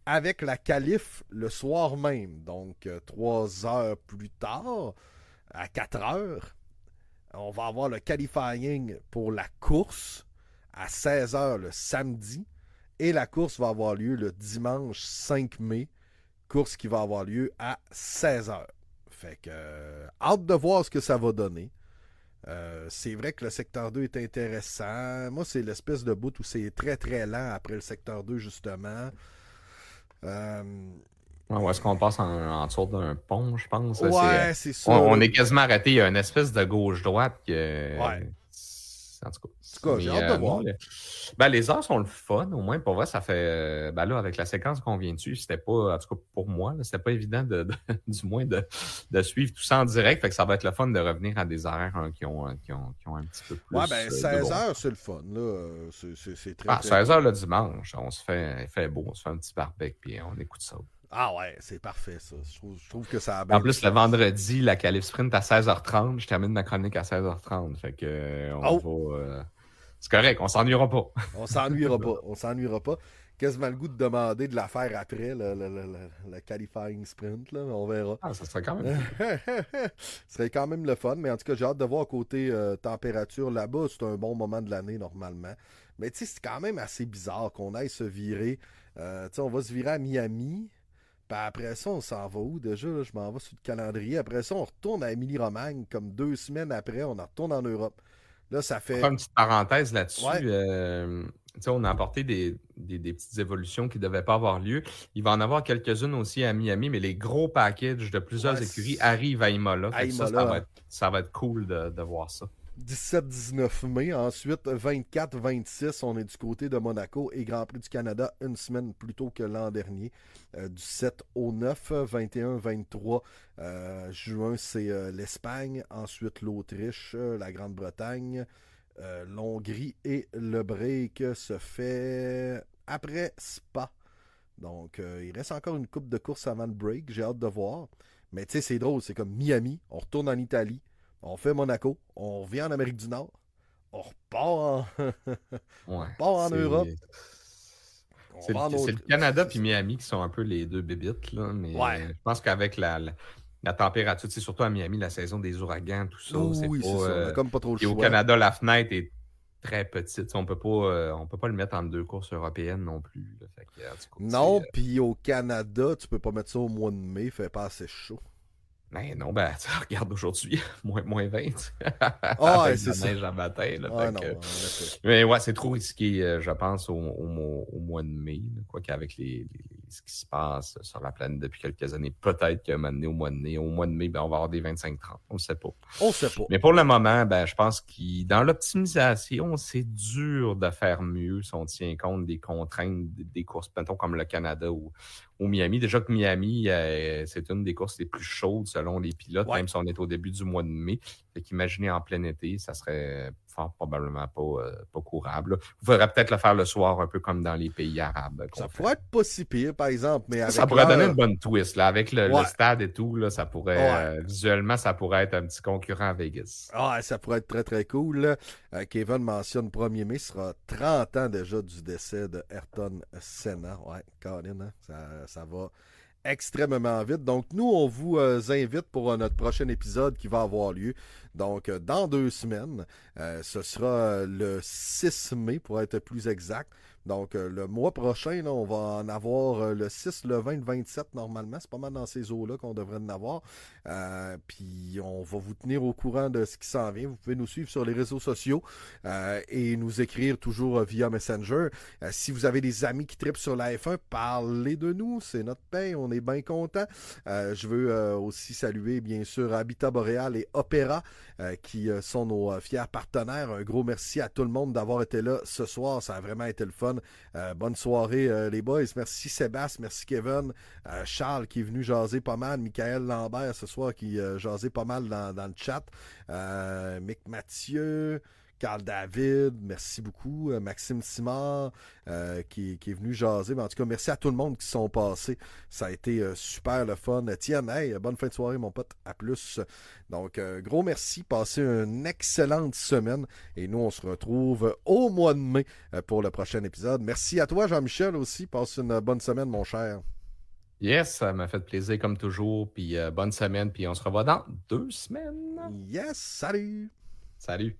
Avec la qualif le soir même, donc 3 heures plus tard, à 4 heures, on va avoir le qualifying pour la course à 16h le samedi. Et la course va avoir lieu le dimanche 5 mai. Course qui va avoir lieu à 16h. Fait que, hâte de voir ce que ça va donner. C'est vrai que le secteur 2 est intéressant. Moi, c'est l'espèce de bout où c'est très très lent après le secteur 2, justement. Où est-ce qu'on passe en dessous d'un pont, je pense? Ouais, c'est ça. On est quasiment arrêté. Il y a une espèce de gauche-droite que. Ouais. En tout cas, j'ai hâte de voir. Les heures sont le fun, au moins. Pour vrai, ça fait. Là, avec la séquence qu'on vient dessus, c'était pas. En tout cas, pour moi, c'était pas évident du moins de suivre tout ça en direct. Fait que ça va être le fun de revenir à des horaires qui ont un petit peu plus. Ouais, 16h, c'est le fun, là. C'est très. 16h le dimanche, il fait beau, on se fait un petit barbecue, puis on écoute ça. Ah ouais, c'est parfait, ça. Je trouve que ça a bien. En plus, le vendredi, la qualif sprint à 16h30, je termine ma chronique à 16h30. Fait que c'est correct, on s'ennuiera pas. On s'ennuiera pas. Quasiment le goût de demander de la faire après, le qualifying sprint, là. On verra. Ça serait quand même Ce serait quand même le fun, mais en tout cas, j'ai hâte de voir côté température là-bas. C'est un bon moment de l'année, normalement. Mais tu sais, c'est quand même assez bizarre qu'on aille se virer. On va se virer à Miami. Puis après ça, on s'en va où déjà? Là, je m'en vais sur le calendrier. Après ça, on retourne à Émilie-Romagne. Comme 2 semaines après, on en retourne en Europe. Là, ça fait. Une petite parenthèse là-dessus. Ouais. On a apporté des petites évolutions qui ne devaient pas avoir lieu. Il va en avoir quelques-unes aussi à Miami, mais les gros packages de plusieurs écuries arrivent à Imola. Ça va être cool de voir ça. 17-19 mai. Ensuite, 24-26, on est du côté de Monaco et Grand Prix du Canada une semaine plus tôt que l'an dernier. Du 7 au 9, 21-23 juin, c'est l'Espagne. Ensuite, l'Autriche, la Grande-Bretagne, l'Hongrie et le break se fait après Spa. Donc, il reste encore une coupe de course avant le break. J'ai hâte de voir. Mais tu sais, c'est drôle. C'est comme Miami. On retourne en Italie. On fait Monaco, on revient en Amérique du Nord, on repart en Europe. C'est le Canada puis Miami qui sont un peu les deux bébites, là, mais je pense qu'avec la température, surtout à Miami, la saison des ouragans, tout ça, c'est ça. On a comme pas trop le choix. Et au Canada, la fenêtre est très petite. On peut pas le mettre entre deux courses européennes non plus. Là. Fait que, non, puis au Canada, tu peux pas mettre ça au mois de mai, il fait pas assez chaud. Ben non, regarde aujourd'hui, moins 20. C'est ça. Neige à matin. Là, non, mais ouais, c'est trop risqué, je pense, au mois de mai. Quoi qu'avec ce qui se passe sur la planète depuis quelques années, peut-être qu'à un moment donné, au mois de mai, on va avoir des 25-30. On ne sait pas. Mais pour le moment, je pense que dans l'optimisation, c'est dur de faire mieux si on tient compte des contraintes des courses, mettons, comme le Canada ou Miami. Déjà que Miami, c'est une des courses les plus chaudes selon les pilotes, même si on est au début du mois de mai. Fait qu'imaginez en plein été, ça serait fort probablement pas courable. Il faudrait peut-être le faire le soir, un peu comme dans les pays arabes. Ça pourrait être pas si pire, par exemple. Mais ça pourrait donner une bonne twist. Là, avec le stade et tout, là, ça pourrait visuellement, ça pourrait être un petit concurrent à Vegas. Ça pourrait être très, très cool. Kevin mentionne 1er mai, ce sera 30 ans déjà du décès de Ayrton Senna. Ouais, Colin, hein? Ça va extrêmement vite. Donc, nous, on vous invite pour notre prochain épisode qui va avoir lieu. Donc, dans 2 semaines, ce sera le 6 mai, pour être plus exact. Donc, le mois prochain, là, on va en avoir le 6, le 20, le 27 normalement. C'est pas mal dans ces eaux-là qu'on devrait en avoir. Puis, on va vous tenir au courant de ce qui s'en vient. Vous pouvez nous suivre sur les réseaux sociaux et nous écrire toujours via Messenger. Si vous avez des amis qui trippent sur la F1, parlez de nous. C'est notre pain. On est bien contents. Je veux aussi saluer, bien sûr, Habitat Boréal et Opéra qui sont nos fiers partenaires. Un gros merci à tout le monde d'avoir été là ce soir. Ça a vraiment été le fun. Bonne soirée, les boys. Merci Sébastien, merci Kevin. Charles qui est venu jaser pas mal. Michael Lambert ce soir qui jasait pas mal dans le chat. Mick Mathieu. Carl David, merci beaucoup. Maxime Simard qui est venu jaser. Mais en tout cas, merci à tout le monde qui sont passés. Ça a été super le fun. Tiens, hey, bonne fin de soirée, mon pote. À plus. Donc, gros merci. Passez une excellente semaine. Et nous, on se retrouve au mois de mai pour le prochain épisode. Merci à toi, Jean-Michel, aussi. Passe une bonne semaine, mon cher. Yes, ça m'a fait plaisir comme toujours. Puis bonne semaine. Puis on se revoit dans 2 semaines. Yes, salut! Salut.